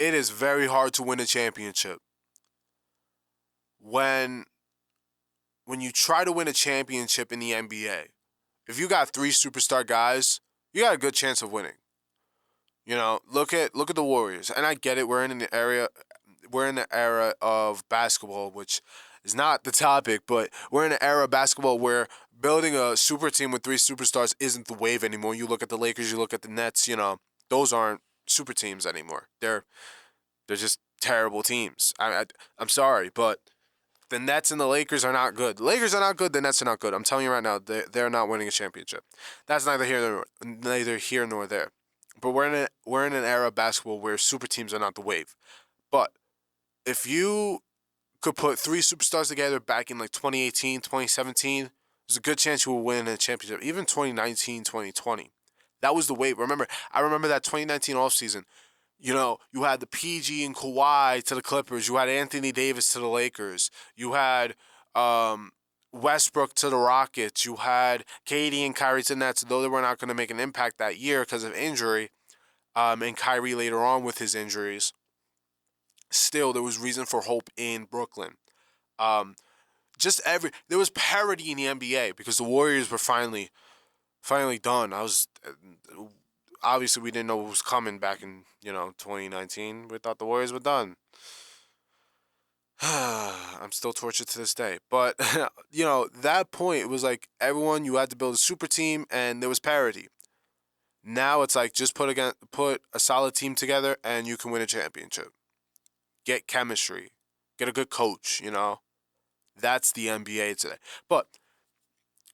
It is very hard to win a championship. When you try to win a championship in the NBA, if you got 3 superstar guys, you got a good chance of winning. Look at the Warriors, and I get it. We're in the era of basketball, which is not the topic, but we're in an era of basketball where building a super team with 3 superstars isn't the wave anymore. You look at the Lakers, you look at the Nets. Those aren't super teams anymore. They're just terrible teams. I'm sorry, but the Nets and the Lakers are not good. The Lakers are not good. The Nets are not good. I'm telling you right now, they're not winning a championship. That's neither here nor there. But we're in an era of basketball where super teams are not the wave. But if you could put three superstars together back in like 2018, 2017, there's a good chance you will win a championship. Even 2019, 2020. That was the wave. I remember that 2019 offseason. You had the PG and Kawhi to the Clippers. You had Anthony Davis to the Lakers. You had Westbrook to the Rockets. You had KD and Kyrie to the Nets, though they were not going to make an impact that year because of injury, and Kyrie later on with his injuries. Still, there was reason for hope in Brooklyn. There was parity in the NBA because the Warriors were finally done. Obviously we didn't know what was coming back in 2019. We thought the Warriors were done. I'm still tortured to this day. But that point, it was like everyone, you had to build a super team and there was parity. Now it's like just put a solid team together and you can win a championship. Get chemistry. Get a good coach, That's the NBA today. But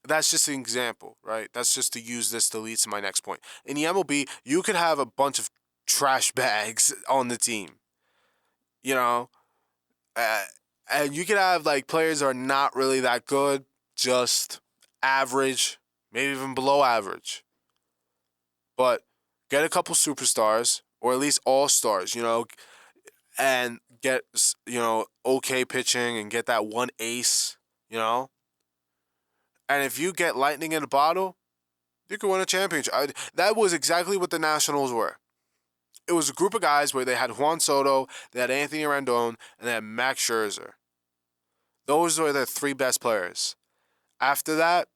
that's just an example, right? That's just to use this to lead to my next point. In the MLB, you could have a bunch of trash bags on the team, and you could have like players that are not really that good, just average, maybe even below average. But get a couple superstars, or at least all-stars, and get, okay pitching and get that one ace, And if you get lightning in a bottle, you can win a championship. That was exactly what the Nationals were. It was a group of guys where they had Juan Soto, they had Anthony Rendon, and they had Max Scherzer. Those were the three best players. After that,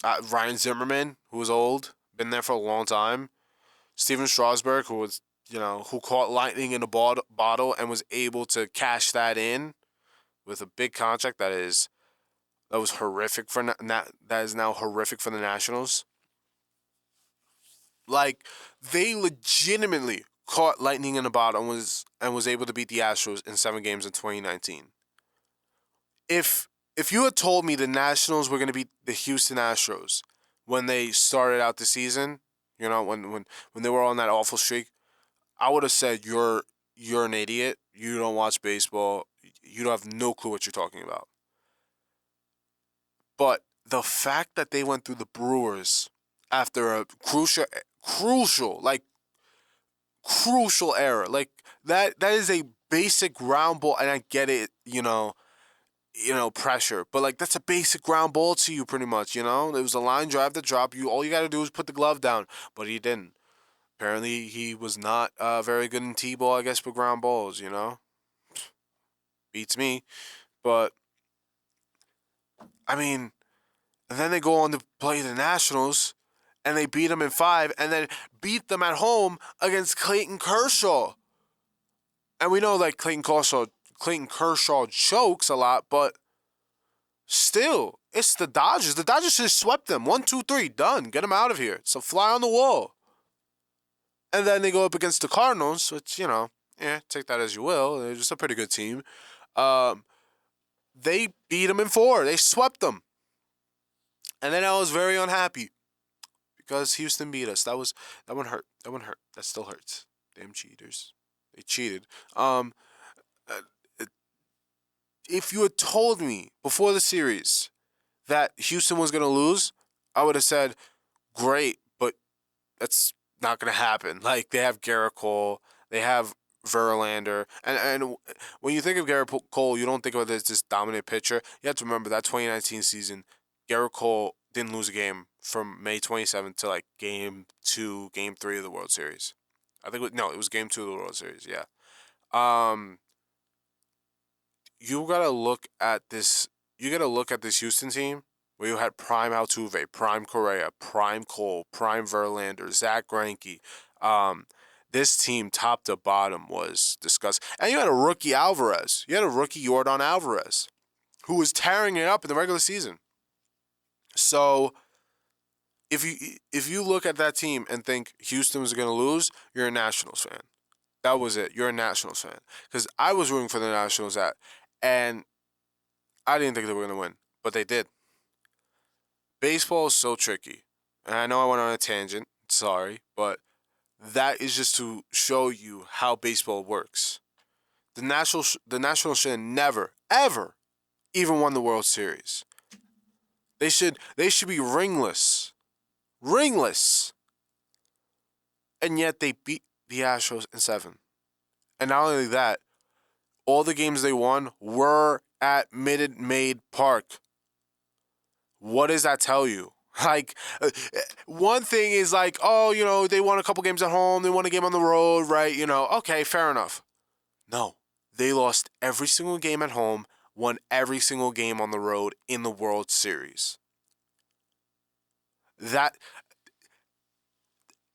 Ryan Zimmerman, who was old, been there for a long time. Steven Strasburg, who was, who caught lightning in a bottle and was able to cash that in with a big contract that was horrific that is now horrific for the Nationals. Like, they legitimately caught lightning in a bottle and was able to beat the Astros in 7 games in 2019. If you had told me the Nationals were going to beat the Houston Astros when they started out the season, when they were on that awful streak, I would have said you're an idiot. You don't watch baseball. You don't have no clue what you're talking about. But the fact that they went through the Brewers after a crucial error, like that is a basic ground ball, and I get it, pressure, but like that's a basic ground ball to you pretty much, It was a line drive to drop. All you got to do is put the glove down, but he didn't. Apparently he was not very good in T-ball, I guess, with ground balls, Beats me. But I mean, and then they go on to play the Nationals, and they beat them in 5, and then beat them at home against Clayton Kershaw. And we know like Clayton Kershaw chokes a lot, but still, it's the Dodgers. The Dodgers should have swept them. 1, 2, 3, done. Get them out of here. It's a fly on the wall. And then they go up against the Cardinals, which, take that as you will. They're just a pretty good team. They beat them in 4. They swept them. And then I was very unhappy because Houston beat us. That one hurt. That still hurts. Damn cheaters. They cheated. If you had told me before the series that Houston was going to lose, I would have said, great, but that's not going to happen. Like, they have Garrett Cole, they have Verlander, and when you think of Garrett Cole, you don't think of it as this dominant pitcher. You have to remember that 2019 season, Garrett Cole didn't lose a game from May 27th to like Game 2, Game 3 of the World Series. It was Game 2 of the World Series, yeah. You gotta look at this Houston team where you had prime Altuve, prime Correa, prime Cole, prime Verlander, Zach Greinke. This team, top to bottom, was disgusting. And you had a rookie Alvarez. You had a rookie Yordan Alvarez, who was tearing it up in the regular season. So, if you look at that team and think Houston was going to lose, you're a Nationals fan. That was it. You're a Nationals fan. Because I was rooting for the Nationals and I didn't think they were going to win, but they did. Baseball is so tricky. And I know I went on a tangent. Sorry, but that is just to show you how baseball works. The Nationals should never, ever, even won the World Series. They should be ringless, ringless, and yet they beat the Astros in 7. And not only that, all the games they won were at Minute Maid Park. What does that tell you? Like, one thing is like, oh, they won a couple games at home, they won a game on the road, right? Okay, fair enough. No, they lost every single game at home, won every single game on the road in the World Series.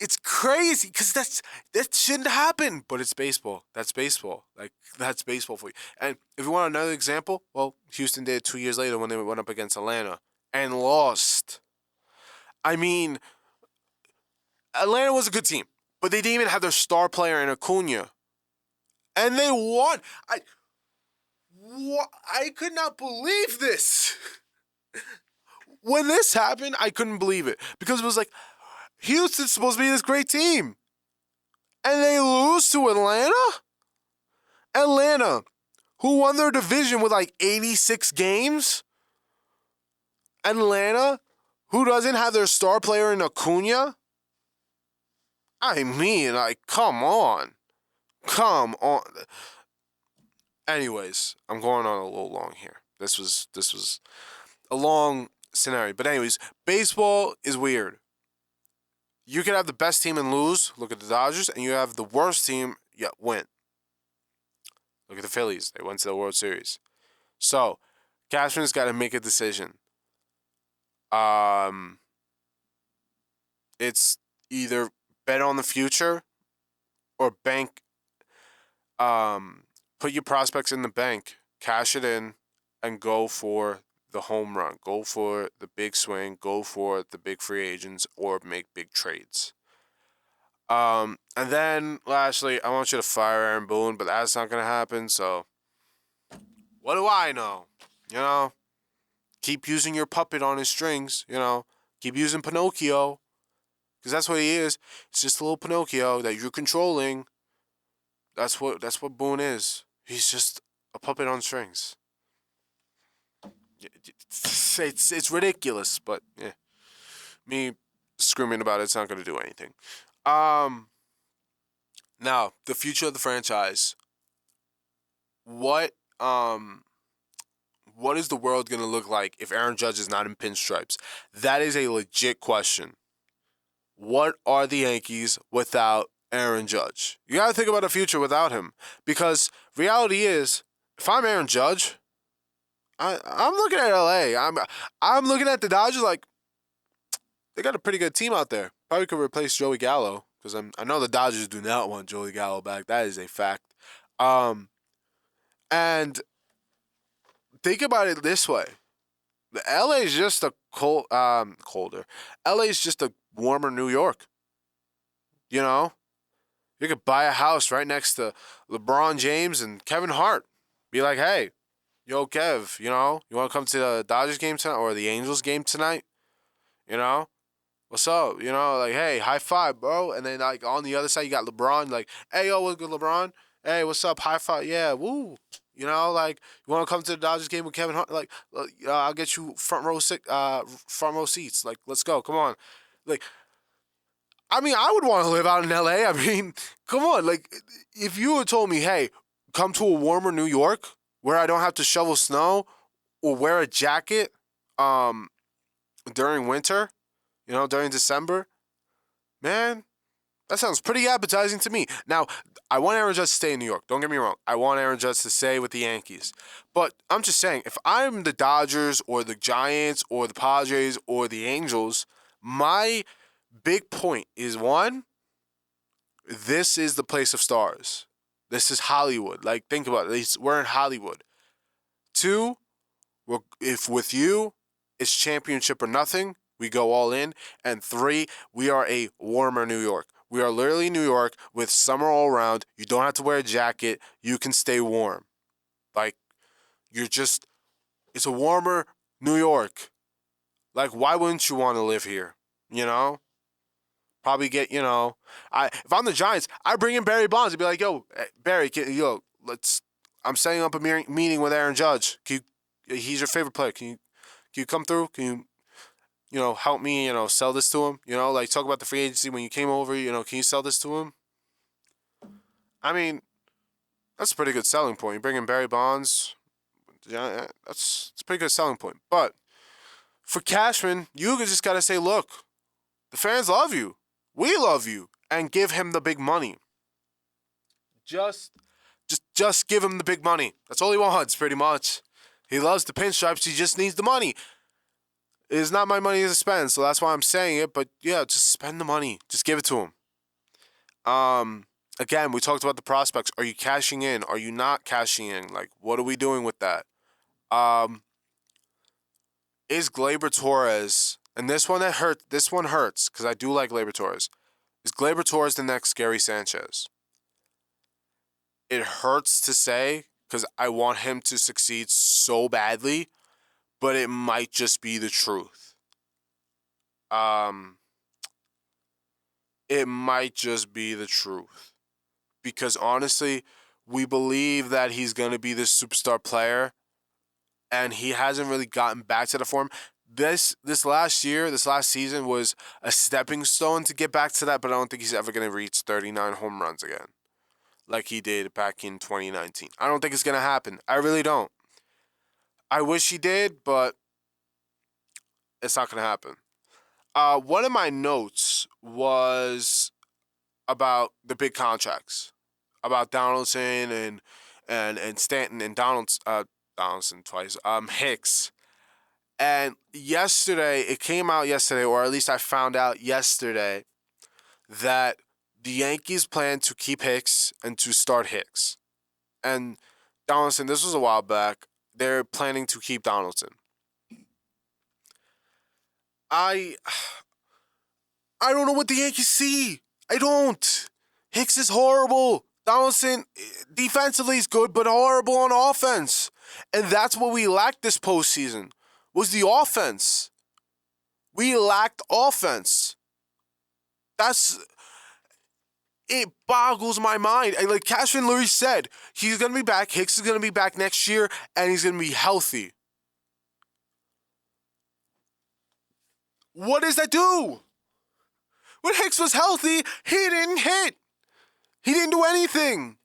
It's crazy because that shouldn't happen, but it's baseball. That's baseball. Like, that's baseball for you. And if you want another example, well, Houston did 2 years later when they went up against Atlanta and lost. I mean, Atlanta was a good team, but they didn't even have their star player in Acuna, and they won. I could not believe this. When this happened, I couldn't believe it because it was like, Houston's supposed to be this great team, and they lose to Atlanta? Atlanta, who won their division with like 86 games? Atlanta, who doesn't have their star player in Acuna? I mean, like, come on. Come on. Anyways, I'm going on a little long here. This was a long scenario. But anyways, baseball is weird. You can have the best team and lose. Look at the Dodgers. And you have the worst team yet win. Look at the Phillies. They went to the World Series. So, Cashman's got to make a decision. It's either bet on the future or bank. Put your prospects in the bank, cash it in, and go for the home run. Go for the big swing. Go for the big free agents or make big trades. And then, lastly, I want you to fire Aaron Boone, but that's not going to happen, so what do I know? Keep using your puppet on his strings, Keep using Pinocchio, because that's what he is. It's just a little Pinocchio that you're controlling. That's what Boone is. He's just a puppet on strings. It's ridiculous, but yeah. Me screaming about it's not going to do anything. Now, the future of the franchise. What is the world going to look like if Aaron Judge is not in Pinstripes? That is a legit question. What are the Yankees without Aaron Judge? You got to think about the future without him. Because reality is, if I'm Aaron Judge, I'm looking at LA. I'm looking at the Dodgers like, they got a pretty good team out there. Probably could replace Joey Gallo. Because I know the Dodgers do not want Joey Gallo back. That is a fact. And think about it this way. LA is just a colder. LA is just a warmer New York. You could buy a house right next to LeBron James and Kevin Hart. Be like, hey, yo, Kev, you want to come to the Dodgers game tonight or the Angels game tonight? What's up? Like, hey, high five, bro. And then, like, on the other side, you got LeBron. Like, hey, yo, what's good, LeBron? Hey, what's up? High five. Yeah, woo. Like, you want to come to the Dodgers game with Kevin Hart? Like, I'll get you front row seats. Like, let's go. Come on. Like, I mean, I would want to live out in LA. I mean, come on. Like, if you had told me, hey, come to a warmer New York where I don't have to shovel snow or wear a jacket during winter, during December, man, that sounds pretty appetizing to me. Now, I want Aaron Judge to stay in New York. Don't get me wrong. I want Aaron Judge to stay with the Yankees. But I'm just saying, if I'm the Dodgers or the Giants or the Padres or the Angels, my big point is, one, this is the place of stars. This is Hollywood. Like, think about it. We're in Hollywood. 2, if with you, it's championship or nothing. We go all in. And 3, we are a warmer New York. We are literally in New York with summer all around. You don't have to wear a jacket. You can stay warm. Like, it's a warmer New York. Like, why wouldn't you want to live here? You know? Probably get, if I'm the Giants, I bring in Barry Bonds and be like, yo, Barry, I'm setting up a meeting with Aaron Judge. He's your favorite player. Can you come through? Can you, help me, sell this to him? Like talk about the free agency when you came over, can you sell this to him? I mean, that's a pretty good selling point. You bring in Barry Bonds, yeah, that's a pretty good selling point. But for Cashman, you just got to say, look, the fans love you. We love you. And give him the big money. Just give him the big money. That's all he wants, pretty much. He loves the pinstripes. He just needs the money. It is not my money to spend, so that's why I'm saying it. But yeah, just spend the money. Just give it to him. Again, we talked about the prospects. Are you cashing in? Are you not cashing in? Like, what are we doing with that? Is Gleyber Torres, and this one hurts because I do like Gleyber Torres. Is Gleyber Torres the next Gary Sanchez? It hurts to say because I want him to succeed so badly, but it might just be the truth. It might just be the truth. Because honestly, we believe that he's going to be this superstar player, and he hasn't really gotten back to the form. This last season was a stepping stone to get back to that, but I don't think he's ever going to reach 39 home runs again like he did back in 2019. I don't think it's going to happen. I really don't. I wish he did, but it's not going to happen. One of my notes was about the big contracts, about Donaldson and Stanton and Donaldson twice, Hicks. And it came out yesterday, or at least I found out yesterday, that the Yankees plan to keep Hicks and to start Hicks. And Donaldson, this was a while back, they're planning to keep Donaldson. I don't know what the Yankees see. I don't. Hicks is horrible. Donaldson, defensively, is good, but horrible on offense. And that's what we lacked this postseason, was the offense. We lacked offense. It boggles my mind. And like Cashman literally said, he's going to be back. Hicks is going to be back next year, and he's going to be healthy. What does that do? When Hicks was healthy, he didn't hit. He didn't do anything.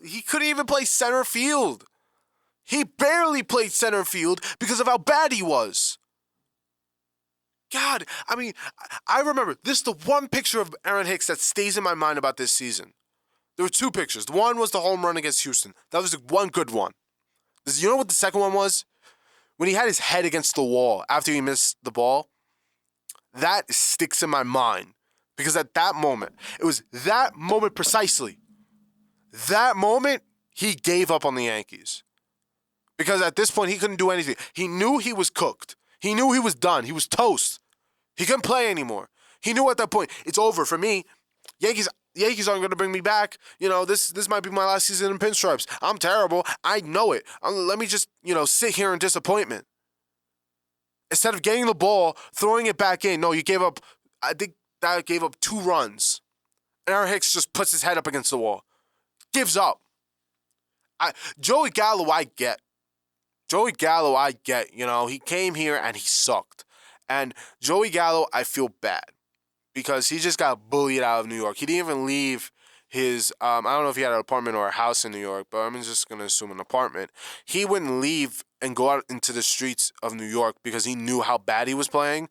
He couldn't even play center field. He barely played center field because of how bad he was. God, I mean, I remember, this is the one picture of Aaron Hicks that stays in my mind about this season. There were two pictures. The one was the home run against Houston. That was the one good one. You know what the second one was? When he had his head against the wall after he missed the ball. That sticks in my mind. Because at that moment, it was that moment precisely. That moment, he gave up on the Yankees. Because at this point, he couldn't do anything. He knew he was cooked. He knew he was done. He was toast. He couldn't play anymore. He knew at that point, it's over for me. Yankees aren't going to bring me back. This might be my last season in Pinstripes. I'm terrible. I know it. Let me just, sit here in disappointment. Instead of getting the ball, throwing it back in. No, you gave up, I think that gave up 2 runs. And Aaron Hicks just puts his head up against the wall. Gives up. Joey Gallo, I get. He came here and he sucked. And Joey Gallo, I feel bad. Because he just got bullied out of New York. He didn't even leave his, I don't know if he had an apartment or a house in New York, but I'm just going to assume an apartment. He wouldn't leave and go out into the streets of New York because he knew how bad he was playing.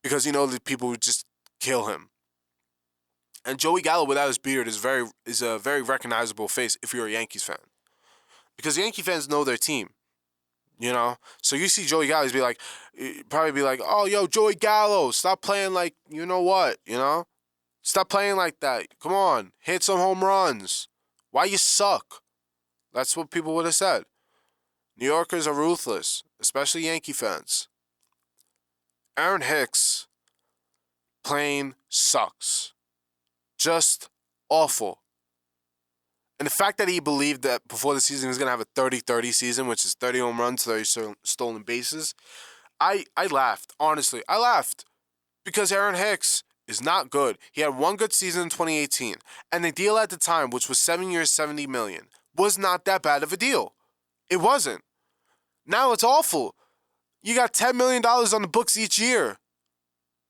Because that people would just kill him. And Joey Gallo without his beard is a very recognizable face if you're a Yankees fan. Because Yankee fans know their team. So you see Joey Gallo, probably be like, oh, yo, Joey Gallo, stop playing like, you know what, Stop playing like that. Come on, hit some home runs. Why you suck? That's what people would have said. New Yorkers are ruthless, especially Yankee fans. Aaron Hicks, plain sucks. Just awful. And the fact that he believed that before the season he was going to have a 30-30 season, which is 30 home runs, 30 stolen bases, I laughed. Honestly, I laughed. Because Aaron Hicks is not good. He had one good season in 2018. And the deal at the time, which was 7 years, $70 million, was not that bad of a deal. It wasn't. Now it's awful. You got $10 million on the books each year.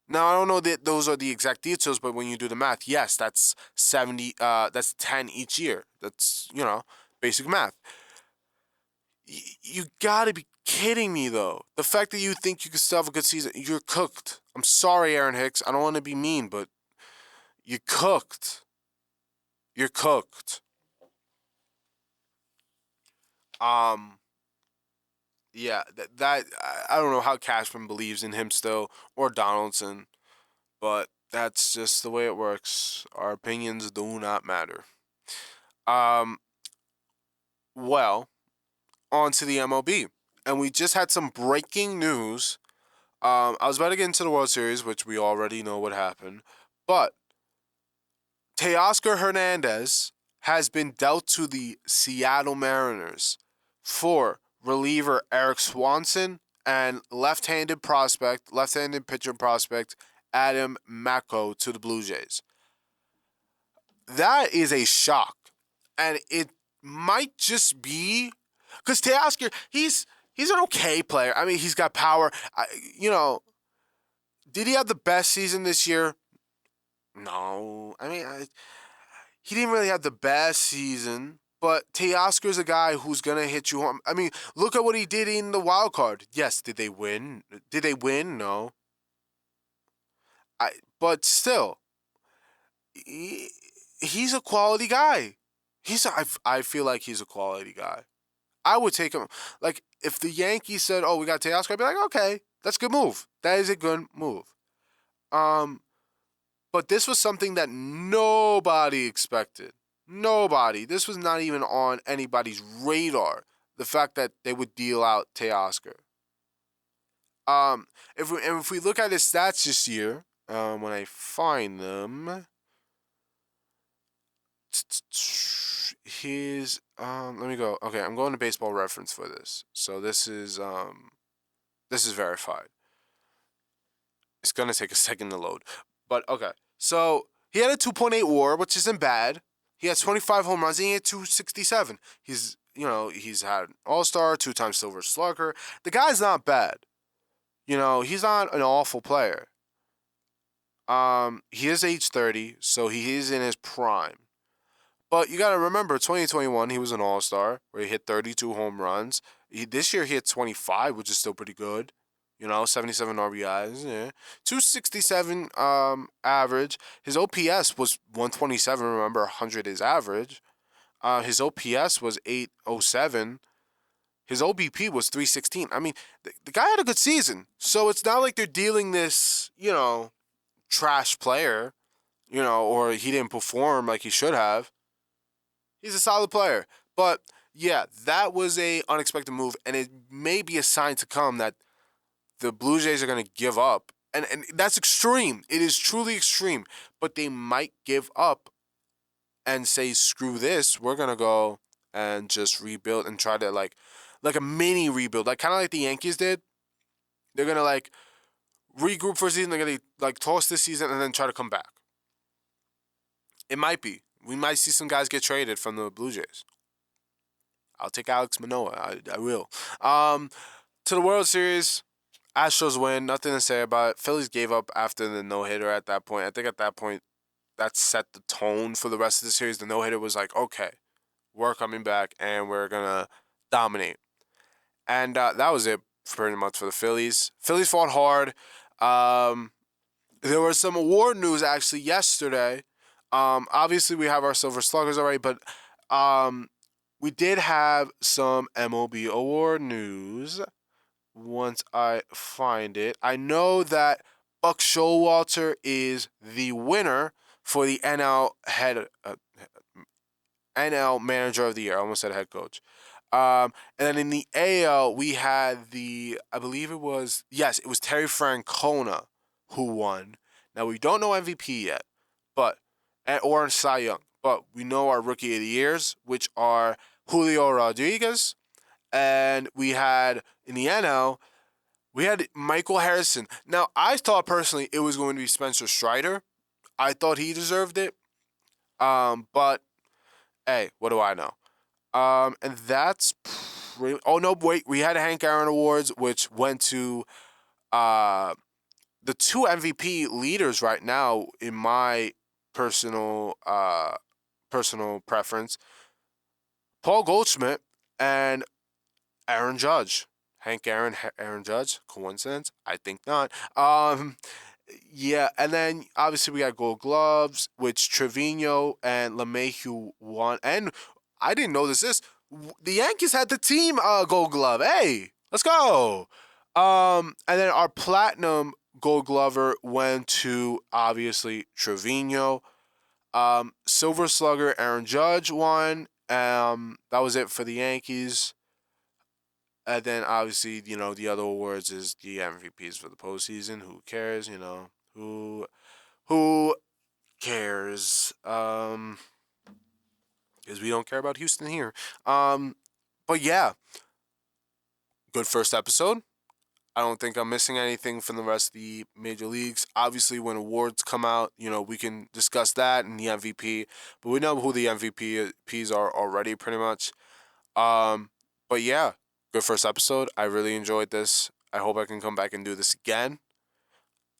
Now, I don't know that those are the exact details, but when you do the math, yes, that's 70, that's 10 each year. That's, basic math. You gotta be kidding me, though. The fact that you think you can still have a good season, you're cooked. I'm sorry, Aaron Hicks. I don't want to be mean, but you're cooked. You're cooked. Yeah, that I don't know how Cashman believes in him still, or Donaldson, but that's just the way it works. Our opinions do not matter. Um, well, on to the MLB. And we just had some breaking news. I was about to get into the World Series, which we already know what happened. But Teoscar Hernandez has been dealt to the Seattle Mariners for reliever Eric Swanson and left-handed pitcher prospect Adam Mako to the Blue Jays. That is a shock. And it might just be because Teoscar, he's an okay player. I mean, he's got power. Did he have the best season this year? No. I mean, he didn't really have the best season, but Teoscar's a guy who's going to hit you home. I mean, look at what he did in the wild card. Yes, did they win? Did they win? No. But still, he's a quality guy. I feel like he's a quality guy. I would take him. Like, if the Yankees said, oh, we got Teoscar, I'd be like, okay, that's a good move. That is a good move. But this was something that nobody expected. Nobody. This was not even on anybody's radar. The fact that they would deal out Teoscar. If we look at his stats this year, when I find them, let me go. Okay, I'm going to Baseball Reference for this. So this is verified. It's gonna take a second to load, but okay. So he had a 2.8 WAR, which isn't bad. He has 25 home runs and he had 267. He's had All-Star, 2-time Silver Slugger. The guy's not bad. He's not an awful player. He is age 30, so he is in his prime. But you got to remember, 2021, he was an All-Star where he hit 32 home runs. This year, he hit 25, which is still pretty good. 77 RBIs. Yeah. 267 average. His OPS was 127. Remember, 100 is average. His OPS was 807. His OBP was 316. I mean, the guy had a good season. So it's not like they're dealing this, trash player, or he didn't perform like he should have. He's a solid player. But, yeah, that was a unexpected move, and it may be a sign to come that the Blue Jays are going to give up. And that's extreme. It is truly extreme. But they might give up and say, screw this. We're going to go and just rebuild and try to, like a mini rebuild. Kind of like the Yankees did. They're going to, regroup for a season. They're going to, toss this season and then try to come back. It might be. We might see some guys get traded from the Blue Jays. I'll take Alex Manoah. I will. To the World Series, Astros win. Nothing to say about it. Phillies gave up after the no-hitter at that point. I think at that point, that set the tone for the rest of the series. The no-hitter was like, okay, we're coming back and we're going to dominate. And that was it pretty much for the Phillies. Phillies fought hard. There was some award news actually yesterday. Obviously, we have our Silver Sluggers already, but we did have some MLB award news. Once I find it, I know that Buck Showalter is the winner for the NL Manager of the Year. I almost said head coach. And then in the AL, we had it was Terry Francona who won. Now we don't know MVP yet, but or Cy Young, but we know our rookie of the years, which are Julio Rodriguez, and we had in the NL we had Michael Harrison. Now I thought personally it was going to be Spencer Strider. I thought he deserved it. But hey, what do I know? And that's oh no, wait, we had Hank Aaron Awards, which went to uh the two MVP leaders right now in my personal personal preference, Paul Goldschmidt and Aaron Judge. Aaron Judge, coincidence? I think not. Yeah, and then obviously we got Gold Gloves, which Trevino and LeMahieu won. And I didn't know this. The Yankees had the team Gold Glove. Hey, let's go. And then our Platinum Gold Glover went to obviously Trevino. Silver Slugger, Aaron Judge won. That was it for the Yankees. And then obviously, the other awards is the MVPs for the postseason. Who cares? Who cares? Because we don't care about Houston here. But yeah, good first episode. I don't think I'm missing anything from the rest of the major leagues. Obviously, when awards come out, we can discuss that and the MVP. But we know who the MVPs are already, pretty much. But yeah, good first episode. I really enjoyed this. I hope I can come back and do this again.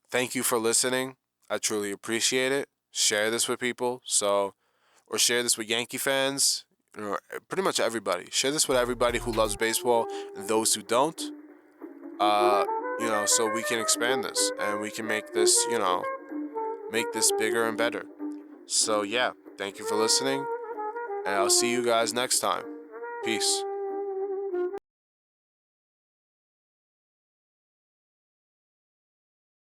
Thank you for listening. I truly appreciate it. Share this with people. Or share this with Yankee fans. Pretty much everybody. Share this with everybody who loves baseball and those who don't. So we can expand this and we can make this, make this bigger and better. So yeah, thank you for listening, and I'll see you guys next time. Peace.